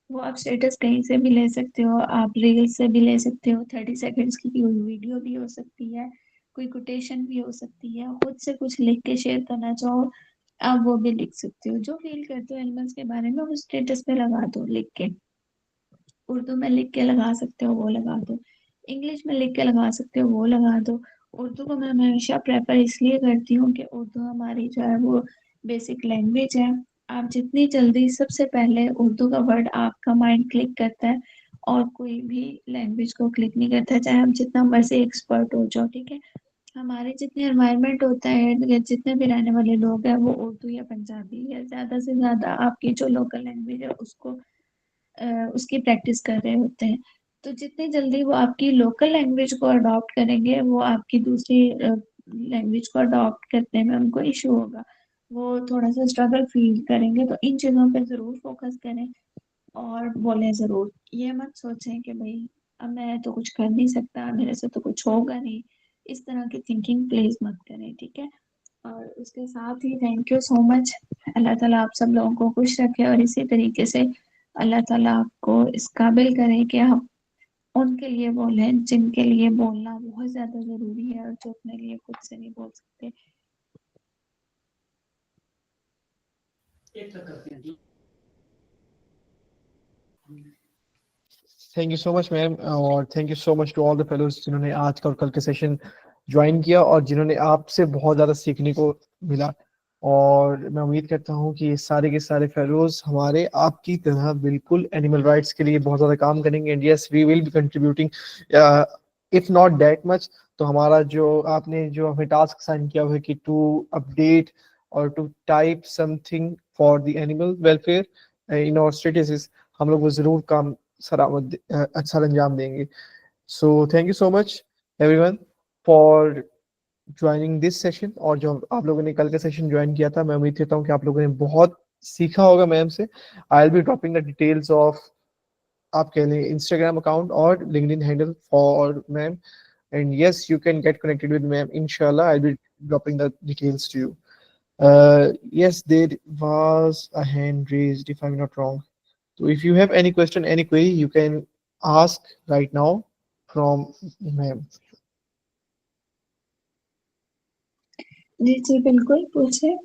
वो आप स्टेटस कहीं से भी ले सकते हो, आप रील्स से भी ले सकते हो, 30 सेकंड्स की कोई वीडियो भी हो सकती है, कोई कोटेशन भी हो सकती है, खुद से कुछ लिख के शेयर करना चाहो, आप वो भी लिख सकते हो। जो फ़ील करते हो एनिमल्स के बारे में वो स्टेटस पे लगा दो लिख के। उर्दू में लिख के लगा सकते हो वो लगा दो, इंग्लिश में लिख के लगा सकते हो वो लगा दो। उर्दू को मैं हमेशा प्रेफ़र इसलिए करती हूँ कि उर्दू हमारी जो है वो बेसिक लैंग्वेज है। आप जितनी जल्दी सबसे पहले उर्दू का वर्ड आपका माइंड क्लिक करता है और कोई भी लैंग्वेज को क्लिक नहीं करता है, चाहे आप जितना मर्ज़ी एक्सपर्ट हो जाओ, ठीक है? हमारे जितने एनवायरनमेंट होता है या जितने भी रहने वाले लोग हैं वो उर्दू या पंजाबी या ज़्यादा से ज़्यादा आपकी जो लोकल लैंग्वेज है उसकी प्रैक्टिस कर रहे होते हैं। तो जितनी जल्दी वो आपकी लोकल लैंग्वेज को अडॉप्ट करेंगे, वो आपकी दूसरी लैंग्वेज को अडॉप्ट करने में उनको इश्यू होगा। वो थोड़ा-सा स्ट्रगल फ़ील करेंगे, तो इन चीज़ों पे ज़रूर फ़ोकस करें और बोलें ज़रूर। ये मत सोचें कि भई अब मैं तो कुछ कर नहीं सकता, मेरे से तो कुछ होगा नहीं। इस तरह की थिंकिंग प्लीज़ मत करें, ठीक है? और उसके साथ ही थैंक यू सो मच। अल्लाह ताला आप सब लोगों को खुश रखे और इसी तरीके से अल्लाह ताला आपको इस काबिल करे कि आप उनके लिए बोलें जिनके लिए बोलना बहुत ज़्यादा ज़रूरी है और जो अपने लिए खुद से नहीं बोल सकते। Thank you so much ma'am और thank you so much to all the fellows जिन्होंने आज का और कल के सेशन ज्वाइन किया और जिन्होंने आपसे बहुत ज़्यादा सीखने को मिला। और मैं उम्मीद करता हूँ कि ये सारे के सारे फेलोज हमारे आपकी तरह बिल्कुल एनिमल राइट्स के लिए बहुत ज़्यादा काम करेंगे and yes we will be contributing if not that much. तो हमारा जो आपने जो हमें टास्क साइन किया हुआ है कि टू अपडेट और to type something for the animal welfare in our status, हम लोग वो ज़रूर काम अच्छा अंजाम देंगे। So thank you so much everyone for joining this session. और जो आप लोगों ने कल का सेशन ज्वाइन किया था, मैं उम्मीद करता हूँ कि आप लोगों ने बहुत सीखा होगा मैम से। I will be dropping the details of आप कह लें इंस्टाग्राम अकाउंट और LinkedIn handle for ma'am and yes you can get connected with ma'am inshallah. I'll be dropping the details to you. Yes, there was a hand raised if I'm not wrong. So if you have any question, any query, you can ask right now from ma'am. जी, जी, बिल्कुल पूछें।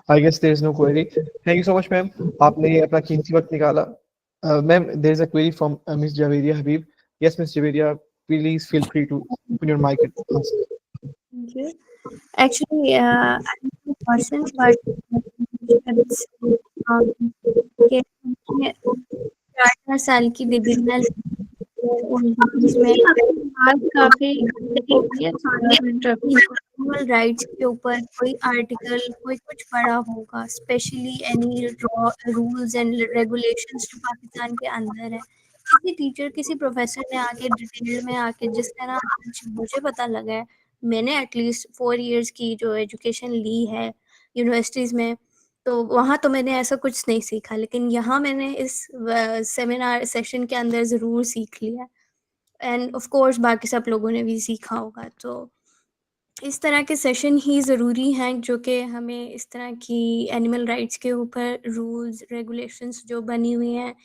I guess there is no query. Thank you so much ma'am, आपने अपना कीमती वक्त निकाला। Ma'am, there is a query from Miss Javeria Habib. Yes, Miss Javeria, please feel free to open your mic and ask. Thank you. Actually, I'm a person, but it's कि 4 साल की डिविजनल उसमें बात काफ़ी है, थोड़ा इंटरप्ट ह्यूमन राइट्स के ऊपर कोई आर्टिकल कोई कुछ पढ़ा होगा, specially any rules and regulations जो पाकिस्तान के अंदर है। किसी टीचर किसी प्रोफेसर ने आके डिटेल में आके जिस तरह आज मुझे पता लगा है, मैंने एटलीस्ट 4 इयर्स की जो एजुकेशन ली है यूनिवर्सिटीज़ में, तो वहाँ तो मैंने ऐसा कुछ नहीं सीखा, लेकिन यहाँ मैंने इस सेमिनार सेशन के अंदर ज़रूर सीख लिया एंड ऑफ कोर्स बाकी सब लोगों ने भी सीखा होगा। तो इस तरह के सेशन ही ज़रूरी हैं जो कि हमें इस तरह की एनिमल राइट्स के ऊपर रूल्स रेगुलेशंस जो बनी हुई हैं,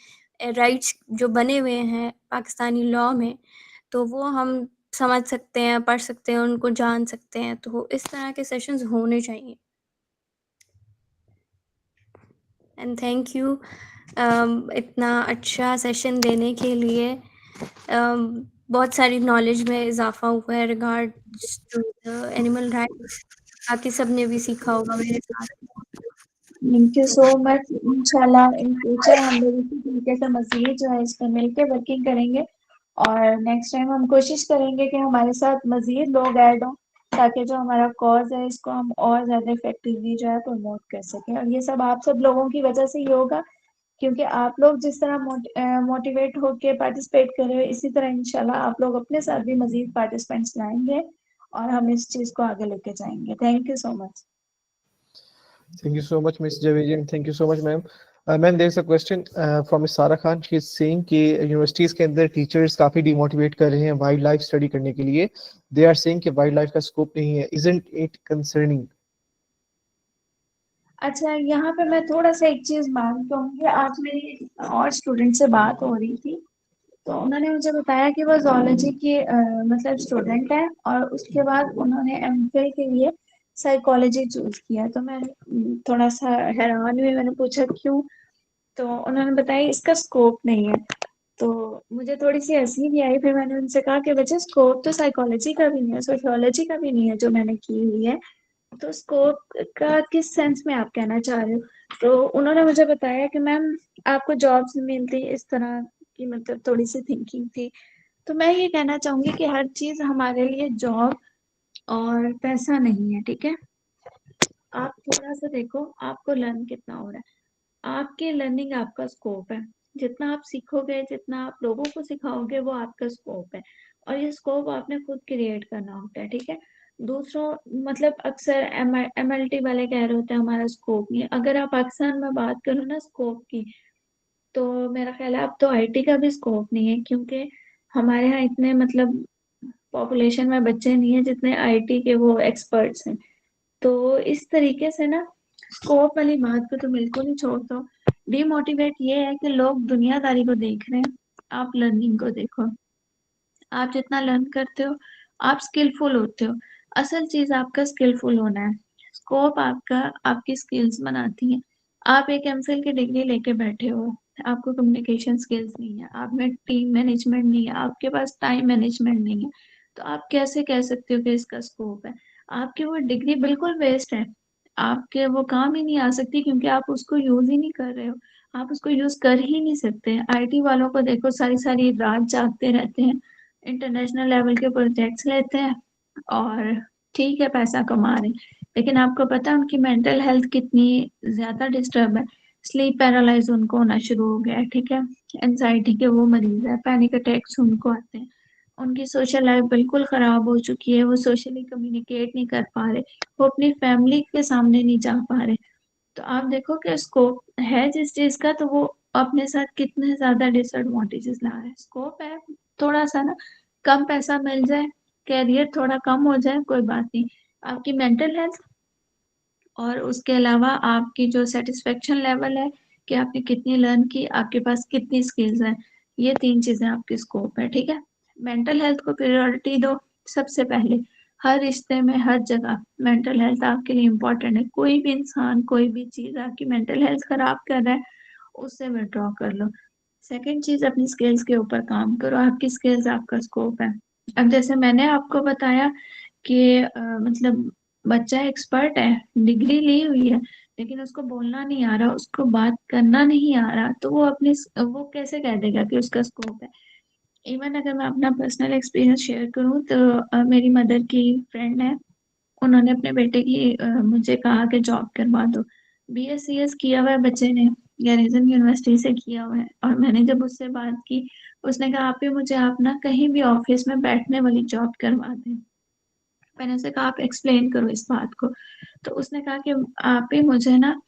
राइट्स जो बने हुए हैं पाकिस्तानी लॉ में, तो वो हम समझ सकते हैं, पढ़ सकते हैं, उनको जान सकते हैं। तो इस तरह के सेशंस होने चाहिए। एंड थैंक यू इतना अच्छा सेशन देने के लिए। बहुत सारी नॉलेज में इजाफा हुआ है regards to the animal rights. बाकी सब ने भी सीखा होगा मेरे साथ। Thank you so much. इंशाल्लाह इन फ्यूचर हम लोग इसी तरीके से मज़ीद जो है इस पर मिलके वर्किंग करेंगे और नेक्स्ट टाइम हम कोशिश करेंगे कि हमारे साथ मजीद लोग ऐड हों, ताकि जो हमारा कॉज है इसको हम और ज़्यादा इफेक्टिवली जो है प्रमोट कर सकें। और ये सब आप सब लोगों की वजह से ही होगा, क्योंकि आप लोग जिस तरह मोटिवेट होके पार्टिसिपेट कर रहे हो, इसी तरह इंशाल्लाह आप लोग अपने साथ भी मजीद पार्टिसिपेंट्स लाएंगे और हम इस चीज़ को आगे लेके जाएंगे। Thank you so much. Thank you so much, Ms. Javedian. Thank you so much, ma'am. Ma'am, there's a question from Ms. Sara Khan. She is saying कि यूनिवर्सिटीज के अंदर टीचर्स काफी डिमोटिवेट कर रहे हैं वाइल्ड लाइफ स्टडी करने के लिए. They are saying कि वाइल्ड लाइफ का स्कोप नहीं है. Isn't it concerning? अच्छा, यहाँ पे मैं थोड़ा सा एक चीज मांग कहूँगी। आज मेरी और स्टूडेंट से बात हो रही थी, तो उन्होंने मुझे बताया कि वो जूलॉजी की मतलब स्टूडेंट है और उसके बाद उन्होंने एमफिल के लिए साइकोलॉजी चूज किया। तो मैं थोड़ा सा हैरान हुई, मैंने पूछा क्यों, तो उन्होंने बताया इसका स्कोप नहीं है। तो मुझे थोड़ी सी हंसी भी आई। फिर मैंने उनसे कहा कि बच्चे स्कोप तो साइकोलॉजी का भी नहीं है, सोशियोलॉजी का भी नहीं है जो मैंने की हुई है, तो स्कोप का किस सेंस में आप कहना चाह रहे हो। तो उन्होंने मुझे बताया कि मैम आपको जॉब्स मिलती इस तरह की, मतलब थोड़ी सी थिंकिंग थी। तो मैं ये कहना चाहूंगी कि हर चीज हमारे लिए जॉब और पैसा नहीं है, ठीक है। आप थोड़ा सा देखो आपको लर्न कितना हो रहा है, आपकी लर्निंग आपका स्कोप है। जितना आप सीखोगे, जितना आप लोगों को सिखाओगे, वो आपका स्कोप है, और ये स्कोप आपने खुद क्रिएट करना होता है, ठीक है। दूसरों मतलब अक्सर एमएलटी वाले कह रहे होते हैं हमारा स्कोप नहीं है। अगर आप अक्सर में बात करो ना स्कोप की, तो मेरा ख्याल है अब तो आईटी का भी स्कोप नहीं है, क्योंकि हमारे यहाँ इतने मतलब पॉपुलेशन में बच्चे नहीं है जितने आईटी के वो एक्सपर्ट्स हैं। तो इस तरीके से ना स्कोप वाली बात को तो बिल्कुल ही छोड़ दो। डीमोटिवेट ये है कि लोग दुनियादारी को देख रहे हैं, आप लर्निंग को देखो। आप जितना लर्न करते हो आप स्किलफुल होते हो। असल चीज आपका स्किलफुल होना है। स्कोप आपका आपकी स्किल्स बनाती है। आप एक एमफिल की डिग्री लेके बैठे हो, आपको कम्युनिकेशन स्किल्स नहीं है, आप में टीम मैनेजमेंट नहीं है, आपके पास टाइम मैनेजमेंट नहीं है, तो आप कैसे कह सकते हो कि इसका स्कोप है। आपकी वो डिग्री बिल्कुल वेस्ट है, आपके वो काम ही नहीं आ सकती, क्योंकि आप उसको यूज ही नहीं कर रहे हो, आप उसको यूज कर ही नहीं सकते। आईटी वालों को देखो, सारी सारी रात जागते रहते हैं, इंटरनेशनल लेवल के प्रोजेक्ट्स लेते हैं और ठीक है पैसा कमा रहे हैं, लेकिन आपको पता है उनकी मेंटल हेल्थ कितनी ज्यादा डिस्टर्ब है। स्लीप पैरालाइज उनको होना शुरू हो गया है, ठीक है। एंजाइटी के वो मरीज है, पैनिक अटैक्स उनको आते हैं, उनकी सोशल लाइफ बिल्कुल खराब हो चुकी है, वो सोशली कम्युनिकेट नहीं कर पा रहे, वो अपनी फैमिली के सामने नहीं जा पा रहे। तो आप देखो कि स्कोप है जिस चीज का, तो वो अपने साथ कितने ज्यादा डिसएडवांटेजेस ला रहे हैं। स्कोप है थोड़ा सा ना, कम पैसा मिल जाए, कैरियर थोड़ा कम हो जाए, कोई बात नहीं, आपकी मेंटल हेल्थ और उसके अलावा आपकी जो सेटिस्फेक्शन लेवल है कि आपने कितनी लर्न की, आपके पास कितनी स्किल्स हैं, ये तीन चीजें आपकी स्कोप है, ठीक है। मेंटल हेल्थ को प्रायोरिटी दो सबसे पहले। हर रिश्ते में हर जगह मेंटल हेल्थ आपके लिए इम्पोर्टेंट है। कोई भी इंसान, कोई भी चीज आपकी मेंटल हेल्थ खराब कर रहा है, उससे विड्रॉ कर लो। सेकंड चीज, अपनी स्किल्स के ऊपर काम करो, आपकी स्किल्स आपका स्कोप है। अब जैसे मैंने आपको बताया कि मतलब बच्चा एक्सपर्ट है, डिग्री ली हुई है, लेकिन उसको बोलना नहीं आ रहा, उसको बात करना नहीं आ रहा, तो वो अपनी वो कैसे कह देगा कि उसका स्कोप है। इवन अगर मैं अपना पर्सनल एक्सपीरियंस शेयर करूं, तो मेरी मदर की फ्रेंड है, उन्होंने अपने बेटे की मुझे कहा कि जॉब करवा दो। बीएससीएस किया हुआ है बच्चे ने, गैरिसन यूनिवर्सिटी से किया हुआ है, और मैंने जब उससे बात की, उसने कहा आप ही मुझे आप ना कहीं भी ऑफिस में बैठने वाली जॉब करवा दें। मैंने उसे कहा आप एक्सप्लेन करो इस बात को, तो उसने कहा कि आप ही मुझे ना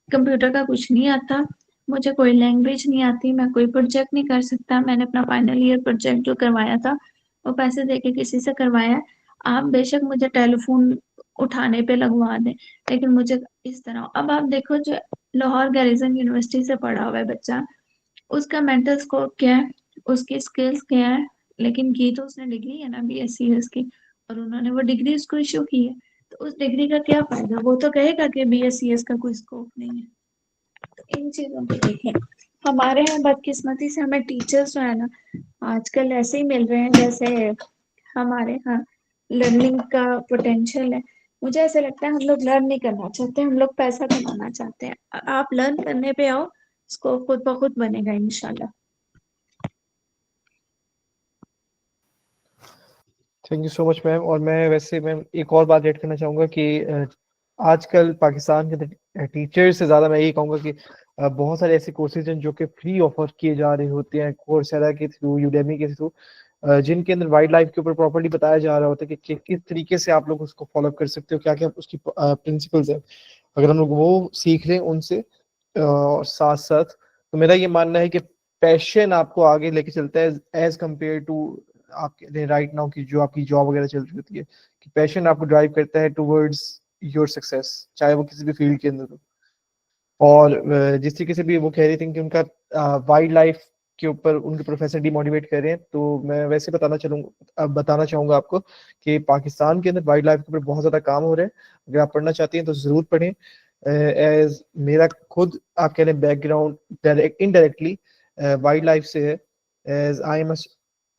कंप्यूटर का कुछ नहीं आता, मुझे कोई लैंग्वेज नहीं आती, मैं कोई प्रोजेक्ट नहीं कर सकता, मैंने अपना फाइनल ईयर प्रोजेक्ट जो करवाया था वो पैसे देके किसी से करवाया है, आप बेशक मुझे टेलीफोन उठाने पे लगवा दें, लेकिन मुझे इस तरह। अब आप देखो, जो लाहौर गैरिसन यूनिवर्सिटी से पढ़ा हुआ है बच्चा, उसका मेंटल स्कोप क्या है, उसकी स्किल्स क्या है, लेकिन की तो उसने डिग्री है ना बीएससीएस की, और उन्होंने वो डिग्री उसको इशू की है, तो उस डिग्री का क्या फायदा। वो तो कहेगा कि बीएससीएस का कोई स्कोप नहीं है। तो इन चीजों को देखें। हमारे यहाँ बदकिस्मती से हमें टीचर्स जो है ना आजकल ऐसे ही मिल रहे हैं जैसे हमारे यहाँ लर्निंग का पोटेंशियल है। मुझे ऐसा लगता है हम लोग लर्न नहीं करना चाहते, हम लोग पैसा कमाना चाहते हैं। आप लर्न करने पे आओ, स्कोप खुद ब खुद बनेगा इंशाल्लाह। Thank you so much ma'am. और मैं वैसे मैम एक और बात ऐड करना चाहूँगा कि आजकल पाकिस्तान के अंदर टीचर्स से ज़्यादा मैं यही कहूँगा कि बहुत सारे ऐसे कोर्सेज हैं जो कि फ्री ऑफर किए जा रहे होते हैं कोर्सेरा के थ्रू, यूडेमी के थ्रू, जिनके अंदर वाइल्ड लाइफ के ऊपर प्रॉपर्ली बताया जा रहा होता है कि किस तरीके से आप लोग उसको फॉलो कर सकते हो, क्या क्या उसकी प्रिंसिपल्स है। अगर हम लोग वो सीख लें उनसे और साथ साथ, तो मेरा ये मानना है कि पैशन आपको आगे लेके चलता है एज कम्पेयर टू आपके राइट नाउ की जो आपकी जॉब वगैरह चल रही होती है, कि पैशन आपको ड्राइव करता है टुवर्ड्स योर सक्सेस, चाहे वो किसी भी फील्ड के अंदर हो। और जिस तरीके से भी वो कह रही थी कि उनका वाइल्ड लाइफ के ऊपर उनके प्रोफेसर डिमोटिवेट कर रहे हैं, तो मैं वैसे बताना चाहूंगा आपको कि पाकिस्तान के अंदर वाइल्ड लाइफ के ऊपर बहुत ज़्यादा काम हो रहा है। अगर आप पढ़ना चाहती हैं तो ज़रूर पढ़ें। एज मेरा खुद आप कह लें background direct indirectly wildlife से है, एज आई एम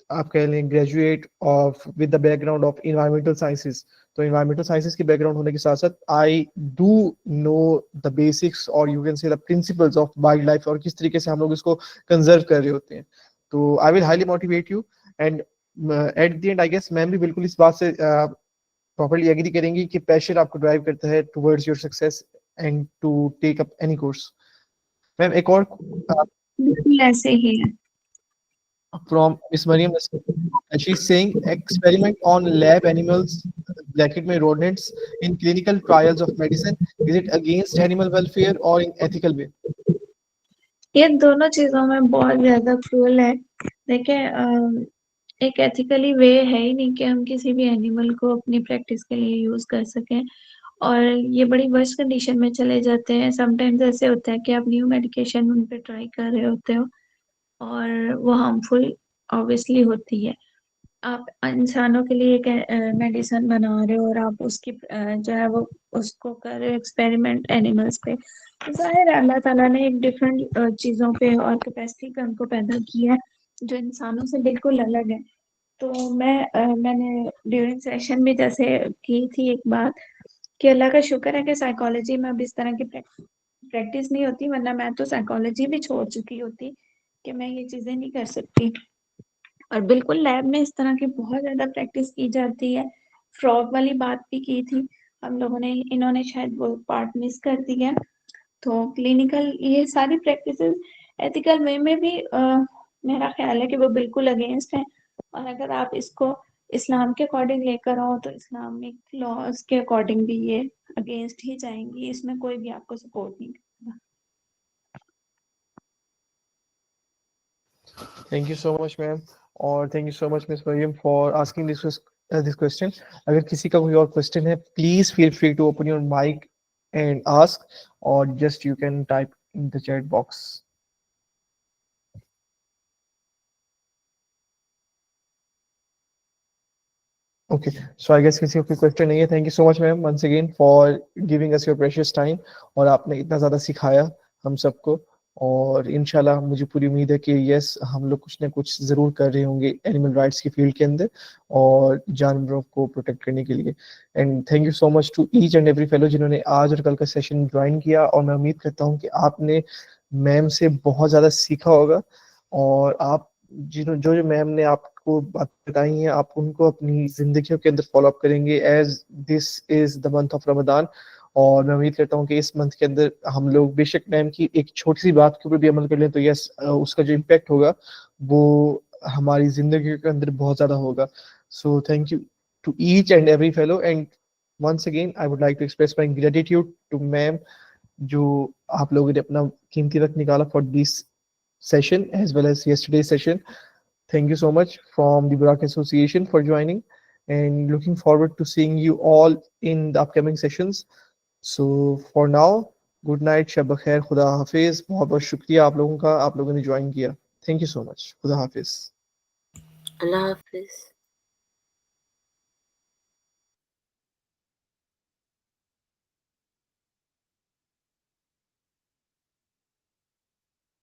आप कह लें graduate of with the background of environmental sciences. तो इन्वायरमेंटल साइंसेज की बैकग्राउंड होने के साथ साथ I do know the basics और you can say the principles of wildlife और किस तरीके से हम लोग इसको कंजर्व कर रहे होते हैं। तो I will highly motivate you and at the end I guess ma'am भी बिल्कुल इस बात से प्रॉपर्ली एग्री करेंगी कि पैशन आपको ड्राइव करता है towards your success and to take up any course. Ma'am एक और बिल्कुल ऐसे ही है। from Miss Mariam, she's saying experiment on lab animals, bracket में rodents, in clinical trials of medicine. Is it against animal welfare or in ethical way? ये दोनों चीजों में बहुत ज्यादा क्रूअल है। देखिए एक एथिकली वे है ही नहीं कि हम किसी भी एनिमल को अपनी प्रैक्टिस के लिए यूज कर सकें, और ये बड़ी वर्स्ट कंडीशन में चले जाते हैं। समटाइम्स ऐसे होता है कि आप न्यू मेडिकेशन उन पे ट्राई कर रहे होते हो और वो हार्मफुल ऑब्वियसली होती है। आप इंसानों के लिए एक मेडिसिन बना रहे हो और आप उसकी जो है वो उसको कर रहे हो एक्सपेरिमेंट एनिमल्स पे। जाहिर है अल्लाह ताला ने एक डिफरेंट चीज़ों पे और कैपेसिटी पे उनको पैदा किया है जो इंसानों से बिल्कुल अलग है। तो मैंने ड्यूरिंग सेशन में जैसे की थी एक बात कि अल्लाह का शुक्र है कि साइकोलॉजी में अब इस तरह की प्रैक्टिस नहीं होती, वरना मैं तो साइकोलॉजी भी छोड़ चुकी होती कि मैं ये चीज़ें नहीं कर सकती। और बिल्कुल लैब में इस तरह की बहुत ज़्यादा प्रैक्टिस की जाती है। फ्रॉग वाली बात भी की थी हम लोगों ने, इन्होंने शायद वो पार्ट मिस कर दिया। तो क्लिनिकल ये सारी प्रैक्टिसेस एथिकल वे में भी मेरा ख्याल है कि वो बिल्कुल अगेंस्ट है। और अगर आप इसको इस्लाम के अकॉर्डिंग लेकर आओ तो इस्लामिक लॉज के अकॉर्डिंग भी ये अगेंस्ट ही जाएंगी, इसमें कोई भी आपको सपोर्ट नहीं करेगा। Thank you so much, ma'am. और thank you so much, Miss Mariam, for asking this question. अगर किसी का कोई और question है, please feel free to open your mic and ask, or just you can type in the chat box. Okay, so I guess किसी का कोई question नहीं है. Thank you so much, ma'am, once again for giving us your precious time. और आपने इतना ज़्यादा सिखाया हम सबको, और इंशाल्लाह मुझे पूरी उम्मीद है कि यस हम लोग कुछ ना कुछ ज़रूर कर रहे होंगे एनिमल राइट्स की फील्ड के अंदर और जानवरों को प्रोटेक्ट करने के लिए। And thank you so much to each and every fellow जिन्होंने आज और कल का सेशन ज्वाइन किया, और मैं उम्मीद करता हूँ कि आपने मैम से बहुत ज़्यादा सीखा होगा, और आप जो जो मैम ने आपको बात बताई हैं आप उनको अपनी ज़िंदगियों के अंदर फॉलो अप करेंगे, as this is the month of Ramzan. और मैं उम्मीद करता हूँ कि इस मंथ के अंदर हम लोग बेशक मैम की एक छोटी सी बात के ऊपर भी अमल कर लें तो यस उसका जो इम्पैक्ट होगा वो हमारी जिंदगी के अंदर बहुत ज़्यादा होगा। So thank you to each and every fellow, and once again I would like to express my gratitude to ma'am जो आप लोगों ने अपना कीमती वक्त निकाला for this session as well as yesterday's session. Thank you so much from the Burak Association for joining, and looking forward to seeing you all in the upcoming sessions. So for now, good night, शब खैर, खुदा हाफिज। बहुत बहुत शुक्रिया आप लोगों का, आप लोगों ने ज्वाइन किया। Thank you so much. खुदा हाफिज। Allah Hafiz.